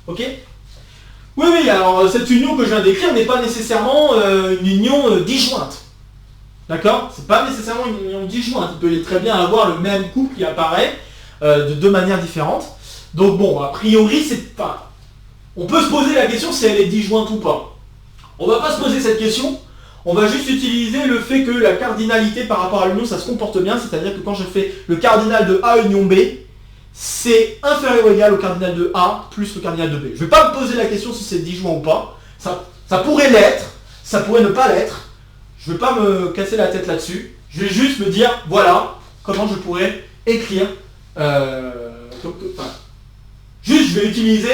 Ok? Oui, oui, alors cette union que je viens d'écrire n'est pas nécessairement une union disjointe. D'accord? C'est pas nécessairement une union disjointe. Il peut très bien avoir le même couple qui apparaît de deux manières différentes. Donc bon, a priori, c'est pas... On peut se poser la question si elle est disjointe ou pas. On va pas se poser cette question, on va juste utiliser le fait que la cardinalité par rapport à l'union, ça se comporte bien, c'est-à-dire que quand je fais le cardinal de A union B, c'est inférieur ou égal au cardinal de A plus le cardinal de B. Je ne vais pas me poser la question si c'est disjoint ou pas, ça pourrait l'être, ça pourrait ne pas l'être, je ne vais pas me casser la tête là-dessus, je vais juste me dire, voilà, comment je pourrais écrire, juste je vais utiliser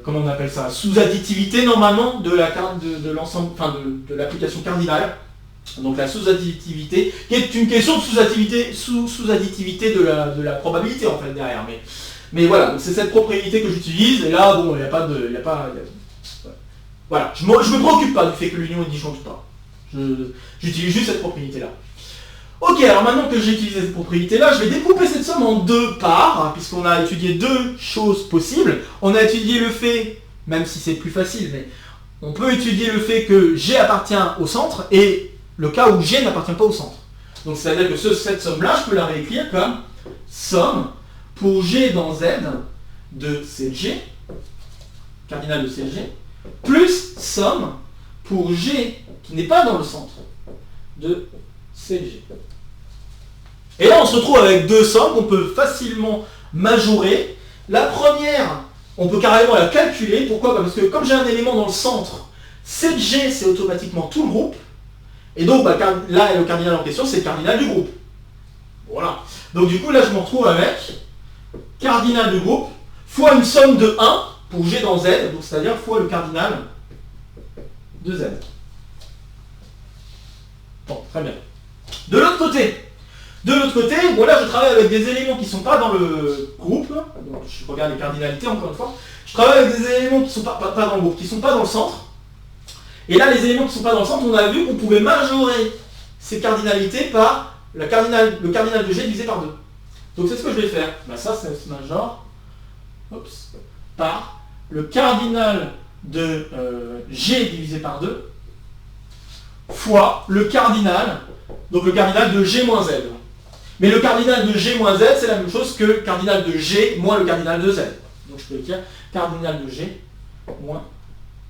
comment on appelle ça, sous-additivité normalement de l'ensemble, de l'application cardinale. Donc la sous-additivité, qui est une question de sous-additivité de la probabilité en fait derrière. Mais voilà, c'est cette propriété que j'utilise, et là bon, il n'y a pas de. Voilà, je me préoccupe pas du fait que l'union est disjointe ou pas. J'utilise juste cette propriété-là. Ok, alors maintenant que j'ai utilisé cette propriété-là, je vais découper cette somme en deux parts, puisqu'on a étudié deux choses possibles. On a étudié le fait, même si c'est plus facile, mais on peut étudier le fait que G appartient au centre, et le cas où G n'appartient pas au centre. Donc c'est-à-dire que cette somme-là, je peux la réécrire comme somme pour G dans Z de CG, cardinal de CG, plus somme pour G qui n'est pas dans le centre de CG. Et là, on se retrouve avec deux sommes qu'on peut facilement majorer. La première, on peut carrément la calculer. Pourquoi ? Parce que comme j'ai un élément dans le centre, CG, c'est automatiquement tout le groupe. Et donc, là, le cardinal en question, c'est le cardinal du groupe. Voilà. Donc, du coup, là, je me retrouve avec cardinal du groupe fois une somme de 1 pour G dans Z, donc c'est-à-dire fois le cardinal de Z. Bon, très bien. De l'autre côté, bon là je travaille avec des éléments qui ne sont pas dans le groupe, donc je regarde les cardinalités encore une fois, je travaille avec des éléments qui ne sont pas dans le groupe, qui ne sont pas dans le centre, et là les éléments qui ne sont pas dans le centre, on a vu qu'on pouvait majorer ces cardinalités par le cardinal de G divisé par 2. Donc c'est ce que je vais faire, ben, ça se majore par le cardinal de G divisé par 2 fois le cardinal, donc le cardinal de G moins Z. Mais le cardinal de G moins Z, c'est la même chose que le cardinal de G moins le cardinal de Z. Donc je peux écrire cardinal de G moins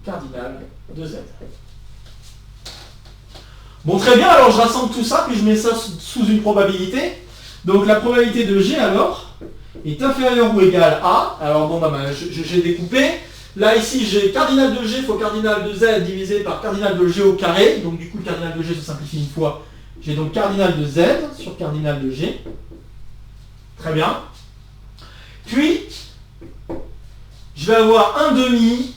cardinal de Z. Bon, très bien, alors je rassemble tout ça, puis je mets ça sous une probabilité. Donc la probabilité de G, alors, est inférieure ou égale à... Alors bon, j'ai découpé. Là, ici, j'ai cardinal de G fois cardinal de Z divisé par cardinal de G au carré. Donc du coup, le cardinal de G se simplifie une fois. J'ai donc cardinal de Z sur cardinal de G. Très bien. Puis, je vais avoir 1 demi.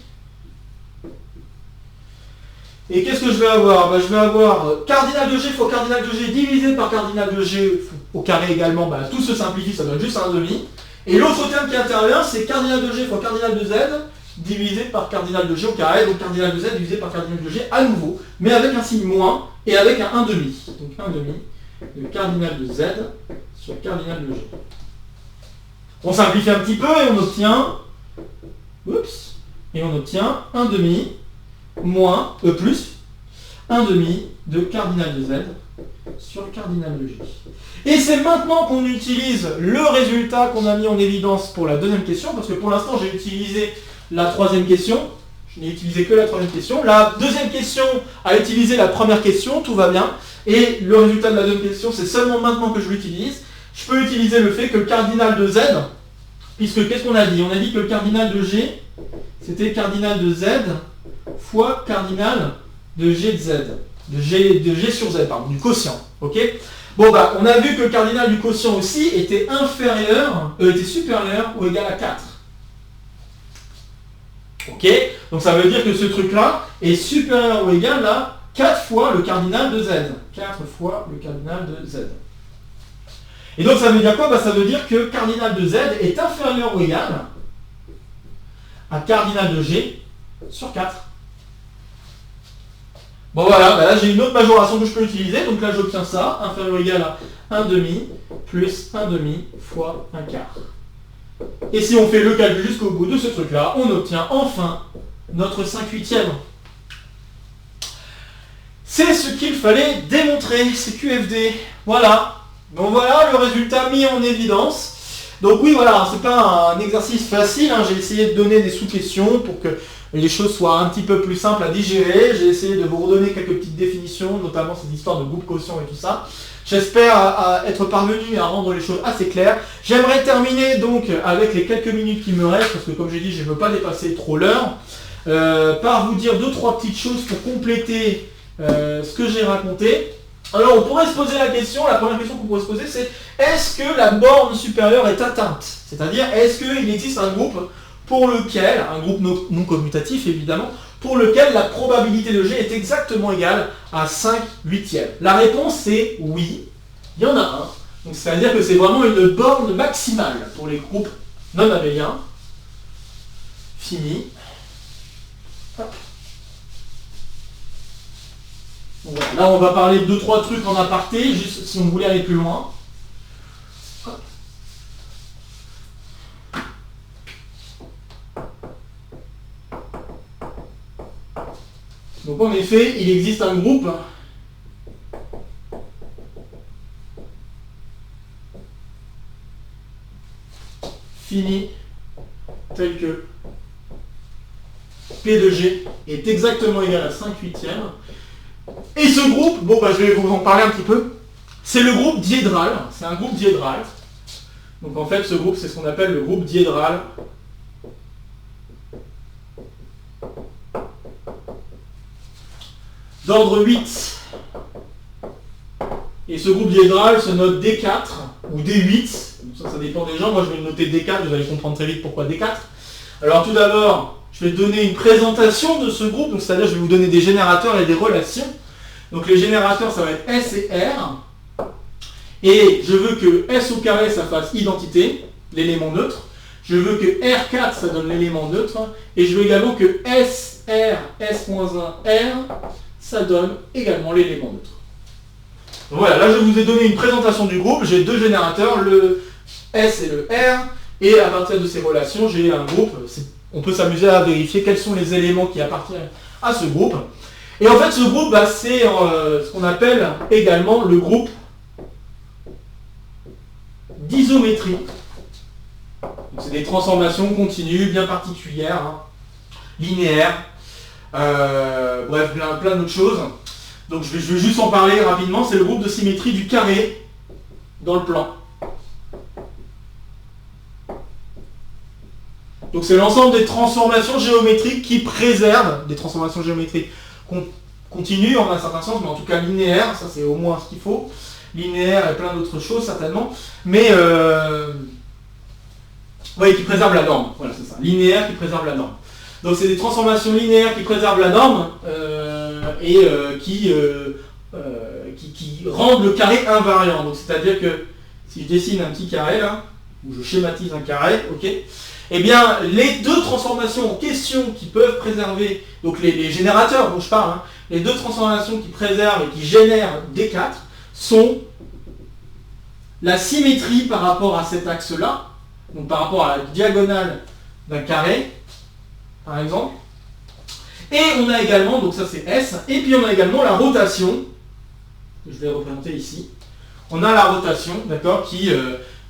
Et qu'est-ce que je vais avoir ? Je vais avoir cardinal de G fois cardinal de G divisé par cardinal de G au carré également. Tout se simplifie, ça donne juste 1 demi. Et l'autre terme qui intervient, c'est cardinal de G fois cardinal de Z divisé par cardinal de G au carré. Donc cardinal de Z divisé par cardinal de G à nouveau, mais avec un signe moins. Et avec un 1 demi. Donc 1 demi de cardinal de Z sur cardinal de G. On simplifie un petit peu et on obtient... Et on obtient 1 demi moins plus 1 demi de cardinal de Z sur cardinal de G. Et c'est maintenant qu'on utilise le résultat qu'on a mis en évidence pour la deuxième question, parce que pour l'instant j'ai utilisé la troisième question. Je n'ai utilisé que la troisième question. La deuxième question a utilisé la première question, tout va bien. Et le résultat de la deuxième question, c'est seulement maintenant que je l'utilise. Je peux utiliser le fait que le cardinal de Z, puisque qu'est-ce qu'on a dit ? On a dit que le cardinal de G, c'était cardinal de Z fois cardinal de G de Z. De G sur Z, pardon, du quotient. Ok ? Bon, on a vu que le cardinal du quotient aussi était supérieur ou égal à 4. Ok, donc ça veut dire que ce truc-là est supérieur ou égal à 4 fois le cardinal de Z. 4 fois le cardinal de Z. Et donc ça veut dire quoi ? Ça veut dire que cardinal de Z est inférieur ou égal à cardinal de G sur 4. Bon voilà, là j'ai une autre majoration que je peux utiliser. Donc là j'obtiens ça, inférieur ou égal à 1 demi plus 1 demi fois 1 quart. Et si on fait le calcul jusqu'au bout de ce truc-là, on obtient enfin notre 5/8. C'est ce qu'il fallait démontrer, c'est QFD. Voilà. Donc voilà le résultat mis en évidence. Donc oui, voilà, c'est pas un exercice facile, hein. J'ai essayé de donner des sous-questions pour que les choses soient un petit peu plus simples à digérer. J'ai essayé de vous redonner quelques petites définitions, notamment ces histoires de groupe quotient et tout ça. J'espère être parvenu à rendre les choses assez claires. J'aimerais terminer donc avec les quelques minutes qui me restent, parce que comme j'ai dit, je ne veux pas dépasser trop l'heure, par vous dire 2-3 petites choses pour compléter ce que j'ai raconté. Alors on pourrait se poser la question, la première question qu'on pourrait se poser, c'est est-ce que la borne supérieure est atteinte? C'est-à-dire, est-ce qu'il existe un groupe pour lequel, un groupe non commutatif évidemment, pour lequel la probabilité de G est exactement égale à 5/8. La réponse est oui, il y en a un. Donc c'est-à-dire que c'est vraiment une borne maximale pour les groupes non abéliens. Fini. Hop. Bon, voilà. Là on va parler de 2-3 trucs en aparté, juste si on voulait aller plus loin. Donc en effet, il existe un groupe fini tel que P de G est exactement égal à 5/8. Et ce groupe, bon bah je vais vous en parler un petit peu, c'est le groupe diédral, c'est un groupe diédral. Donc en fait ce groupe c'est ce qu'on appelle le groupe diédral d'ordre 8. Et ce groupe diédral se note D4 ou D8. Ça dépend des gens. Moi, je vais le noter D4. Vous allez comprendre très vite pourquoi D4. Alors, tout d'abord, je vais donner une présentation de ce groupe. Donc, c'est-à-dire, je vais vous donner des générateurs et des relations. Donc, les générateurs, ça va être S et R. Et je veux que S au carré, ça fasse identité, l'élément neutre. Je veux que R4, ça donne l'élément neutre. Et je veux également que SR, S-1R, ça donne également l'élément neutre. Voilà, là je vous ai donné une présentation du groupe, j'ai deux générateurs, le S et le R, et à partir de ces relations, j'ai un groupe. On peut s'amuser à vérifier quels sont les éléments qui appartiennent à ce groupe. Et en fait, ce groupe, bah, c'est ce qu'on appelle également le groupe d'isométrie. C'est des transformations continues, bien particulières, hein, linéaires, bref, plein d'autres choses. Donc je vais juste en parler rapidement, c'est le groupe de symétrie du carré dans le plan. Donc c'est l'ensemble des transformations géométriques qui préservent, des transformations géométriques continues en un certain sens, mais en tout cas linéaires, ça c'est au moins ce qu'il faut. Linéaires et plein d'autres choses certainement, mais oui, qui préservent la norme, voilà c'est ça, linéaires qui préservent la norme. Donc c'est des transformations linéaires qui préservent la norme et qui rendent le carré invariant. Donc c'est-à-dire que si je dessine un petit carré là, ou je schématise un carré, ok, eh bien les deux transformations en question qui peuvent préserver, donc les générateurs dont je parle, hein, les deux transformations qui préservent et qui génèrent D4 sont la symétrie par rapport à cet axe-là, donc par rapport à la diagonale d'un carré, par exemple. Et on a également, donc ça c'est S, et puis on a également la rotation, que je vais représenter ici. On a la rotation, d'accord,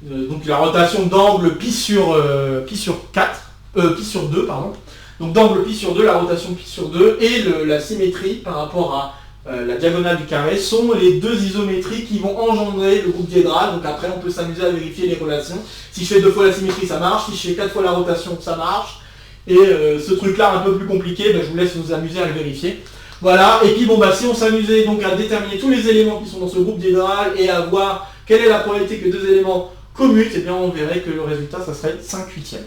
donc la rotation d'angle pi sur 2, pardon. Donc d'angle pi sur 2, la rotation pi sur 2, et la symétrie par rapport à la diagonale du carré sont les deux isométries qui vont engendrer le groupe diédral. Donc après on peut s'amuser à vérifier les relations. Si je fais 2 fois la symétrie, ça marche. Si je fais 4 fois la rotation, ça marche. Et ce truc-là un peu plus compliqué, je vous laisse vous amuser à le vérifier. Voilà, et puis bon si on s'amusait donc à déterminer tous les éléments qui sont dans ce groupe diédral et à voir quelle est la probabilité que deux éléments commutent, et bien on verrait que le résultat ça serait 5/8.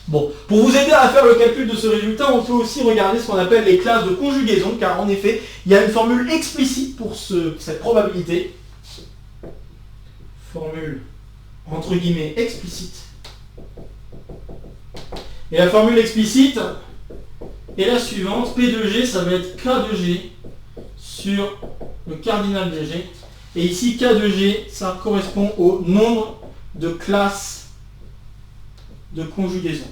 Bon, pour vous aider à faire le calcul de ce résultat, on peut aussi regarder ce qu'on appelle les classes de conjugaison, car en effet, il y a une formule explicite pour cette probabilité. Formule entre guillemets explicite. Et la formule explicite est la suivante. P de G, ça va être K de G sur le cardinal de G. Et ici, K de G, ça correspond au nombre de classes de conjugaison.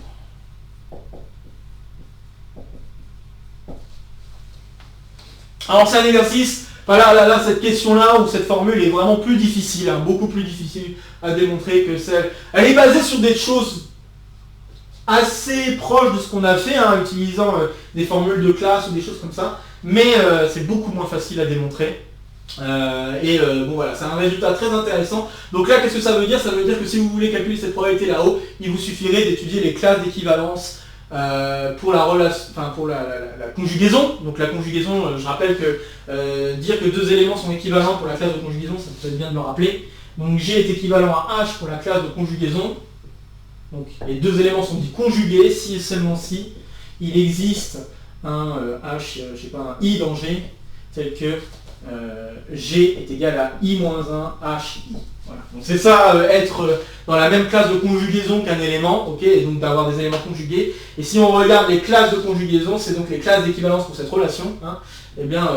Alors c'est un exercice Enfin là, cette question-là, ou cette formule est vraiment plus difficile, hein, beaucoup plus difficile à démontrer que celle... Elle est basée sur des choses assez proches de ce qu'on a fait, hein, utilisant des formules de classe ou des choses comme ça, mais c'est beaucoup moins facile à démontrer. Bon voilà, c'est un résultat très intéressant. Donc là, qu'est-ce que ça veut dire? Ça veut dire que si vous voulez calculer cette probabilité là-haut, il vous suffirait d'étudier les classes d'équivalence pour la relation, enfin pour la conjugaison. Donc la conjugaison, je rappelle que dire que deux éléments sont équivalents pour la classe de conjugaison, ça peut être bien de le rappeler. Donc G est équivalent à H pour la classe de conjugaison. Donc les deux éléments sont dits conjugués si et seulement si il existe un H, je sais pas, un I dans G, tel que G est égal à I-1 HI. Voilà. Donc c'est ça, être dans la même classe de conjugaison qu'un élément, ok, et donc d'avoir des éléments conjugués. Et si on regarde les classes de conjugaison, c'est donc les classes d'équivalence pour cette relation, hein, eh bien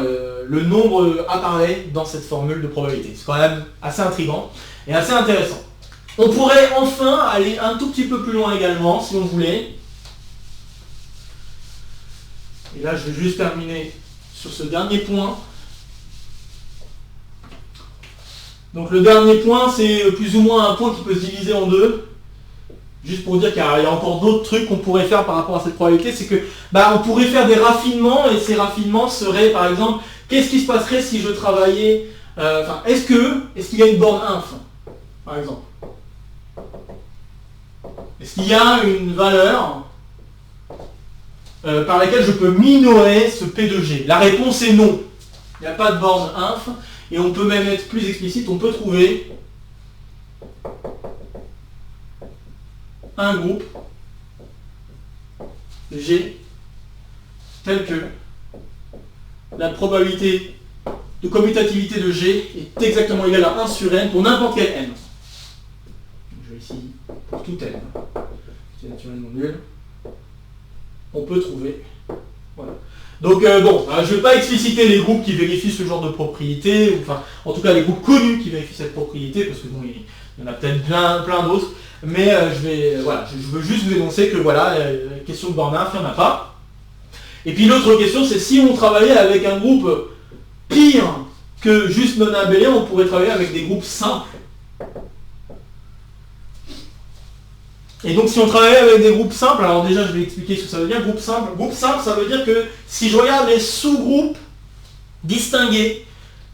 le nombre apparaît dans cette formule de probabilité. C'est quand même assez intriguant et assez intéressant. On pourrait enfin aller un tout petit peu plus loin également, si on voulait. Et là, je vais juste terminer sur ce dernier point. Donc le dernier point, c'est plus ou moins un point qui peut se diviser en deux. Juste pour dire qu'il y a encore d'autres trucs qu'on pourrait faire par rapport à cette probabilité, c'est que on pourrait faire des raffinements, et ces raffinements seraient par exemple, qu'est-ce qui se passerait si je travaillais, est-ce qu'il y a une borne inf, par exemple? Est-ce qu'il y a une valeur par laquelle je peux minorer ce P de G? La réponse est non. Il n'y a pas de borne inf. Et on peut même être plus explicite, on peut trouver un groupe G tel que la probabilité de commutativité de G est exactement égale à 1 sur n pour n'importe quel n. Je vais ici pour tout n. C'est naturellement nul. On peut trouver. Voilà. Donc je ne vais pas expliciter les groupes qui vérifient ce genre de propriété, ou, enfin en tout cas les groupes connus qui vérifient cette propriété, parce que bon, il y en a peut-être plein d'autres, mais je veux juste vous énoncer que voilà, la question de borne inf, il n'y en a pas. Et puis l'autre question, c'est si on travaillait avec un groupe pire que juste non abélien, on pourrait travailler avec des groupes simples. Et donc si on travaille avec des groupes simples, alors déjà je vais expliquer ce que ça veut dire, groupe simple. Groupe simple, ça veut dire que si je regarde les sous-groupes distingués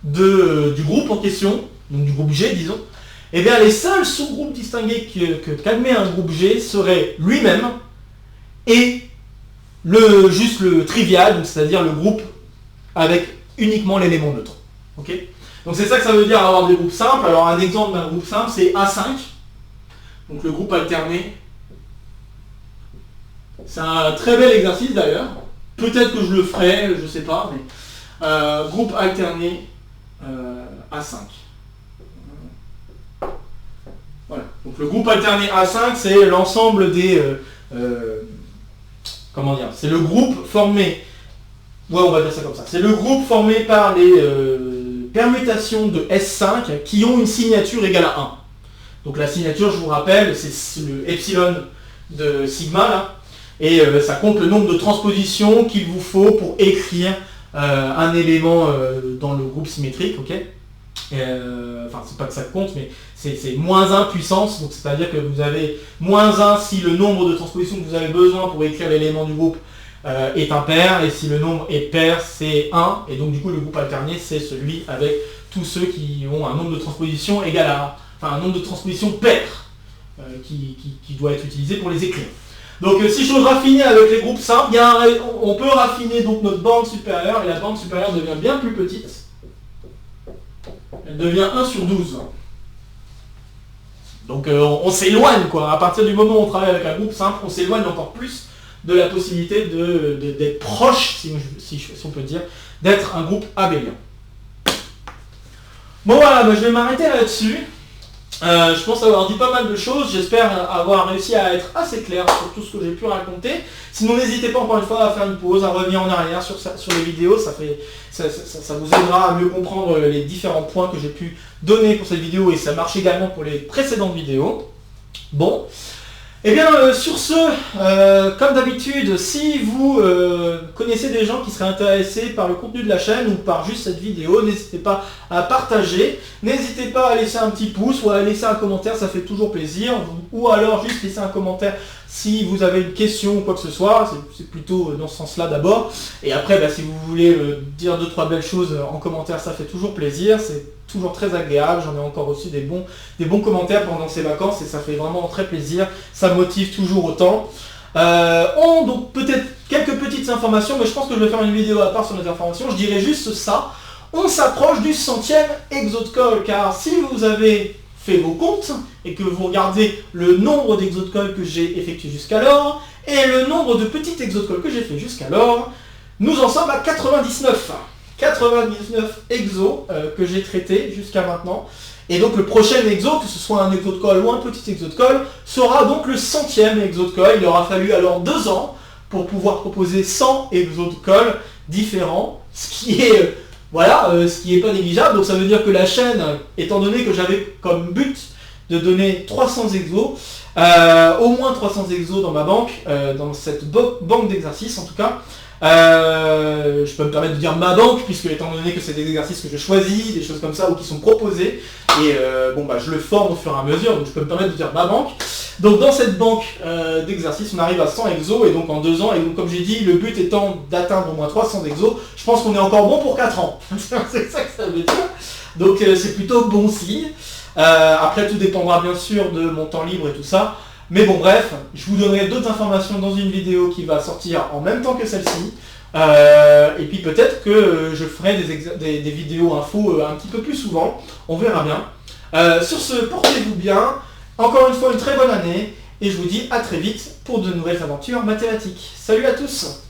du groupe en question, donc du groupe G disons, eh bien les seuls sous-groupes distingués qu'admet un groupe G seraient lui-même et juste le trivial, c'est-à-dire le groupe avec uniquement l'élément neutre. Okay, donc c'est ça que ça veut dire avoir des groupes simples. Alors un exemple d'un groupe simple, c'est A5. Donc le groupe alterné, c'est un très bel exercice d'ailleurs. Peut-être que je le ferai, je ne sais pas, mais groupe alterné A5. Voilà. Donc le groupe alterné A5, c'est l'ensemble des... comment dire? C'est le groupe formé... Ouais, on va dire ça comme ça. C'est le groupe formé par les permutations de S5 qui ont une signature égale à 1. Donc la signature, je vous rappelle, c'est le epsilon de sigma, là, et ça compte le nombre de transpositions qu'il vous faut pour écrire un élément dans le groupe symétrique, ok? Enfin, c'est pas que ça compte, mais c'est moins 1 puissance, donc c'est-à-dire que vous avez moins 1 si le nombre de transpositions que vous avez besoin pour écrire l'élément du groupe est impair, et si le nombre est pair, c'est 1, et donc du coup le groupe alterné, c'est celui avec tous ceux qui ont un nombre de transpositions égal à... Enfin, un nombre de transpositions pair qui doit être utilisé pour les écrire. Donc si je veux raffiner avec les groupes simples, on peut raffiner donc notre borne supérieure, et la borne supérieure devient bien plus petite. Elle devient 1 sur 12. Donc on s'éloigne, quoi. À partir du moment où on travaille avec un groupe simple, on s'éloigne encore plus de la possibilité d'être proche, si on peut dire, d'être un groupe abélien. Bon voilà, je vais m'arrêter là-dessus. Je pense avoir dit pas mal de choses, j'espère avoir réussi à être assez clair sur tout ce que j'ai pu raconter. Sinon n'hésitez pas encore une fois à faire une pause, à revenir en arrière sur les vidéos, ça vous aidera à mieux comprendre les différents points que j'ai pu donner pour cette vidéo, et ça marche également pour les précédentes vidéos. Bon, Eh bien, sur ce, comme d'habitude, si vous connaissez des gens qui seraient intéressés par le contenu de la chaîne ou par juste cette vidéo, n'hésitez pas à partager, n'hésitez pas à laisser un petit pouce ou à laisser un commentaire, ça fait toujours plaisir, ou alors juste laisser un commentaire si vous avez une question ou quoi que ce soit, c'est plutôt dans ce sens-là d'abord, et après, si vous voulez dire 2-3 belles choses en commentaire, ça fait toujours plaisir, c'est toujours très agréable, j'en ai encore reçu des bons commentaires pendant ces vacances et ça fait vraiment très plaisir, ça me motive toujours autant. Donc peut-être quelques petites informations, mais je pense que je vais faire une vidéo à part sur les informations, je dirais juste ça. On s'approche du 100e exo de colle, car si vous avez fait vos comptes et que vous regardez le nombre d'exos de colle que j'ai effectué jusqu'alors et le nombre de petits exos de colle que j'ai fait jusqu'alors, nous en sommes à 99 exos que j'ai traités jusqu'à maintenant. Et donc le prochain exo, que ce soit un exo de colle ou un petit exo de colle, sera donc le 100e exo de colle. Il aura fallu alors 2 ans pour pouvoir proposer 100 exos de colle différents, ce qui est pas négligeable. Donc ça veut dire que la chaîne, étant donné que j'avais comme but de donner 300 exos, au moins 300 exos dans ma banque, dans cette banque d'exercices en tout cas, je peux me permettre de dire ma banque, puisque étant donné que c'est des exercices que je choisis, des choses comme ça, ou qui sont proposés, et je le forme au fur et à mesure, donc je peux me permettre de dire ma banque. Donc dans cette banque d'exercices, on arrive à 100 exos, et donc en 2 ans, et donc comme j'ai dit, le but étant d'atteindre au moins 300 exos, je pense qu'on est encore bon pour 4 ans. C'est ça que ça veut dire. Donc c'est plutôt bon signe. Après tout dépendra bien sûr de mon temps libre et tout ça. Mais bon bref, je vous donnerai d'autres informations dans une vidéo qui va sortir en même temps que celle-ci. Et puis peut-être que je ferai des vidéos infos un petit peu plus souvent. On verra bien. Sur ce, portez-vous bien. Encore une fois, une très bonne année. Et je vous dis à très vite pour de nouvelles aventures mathématiques. Salut à tous!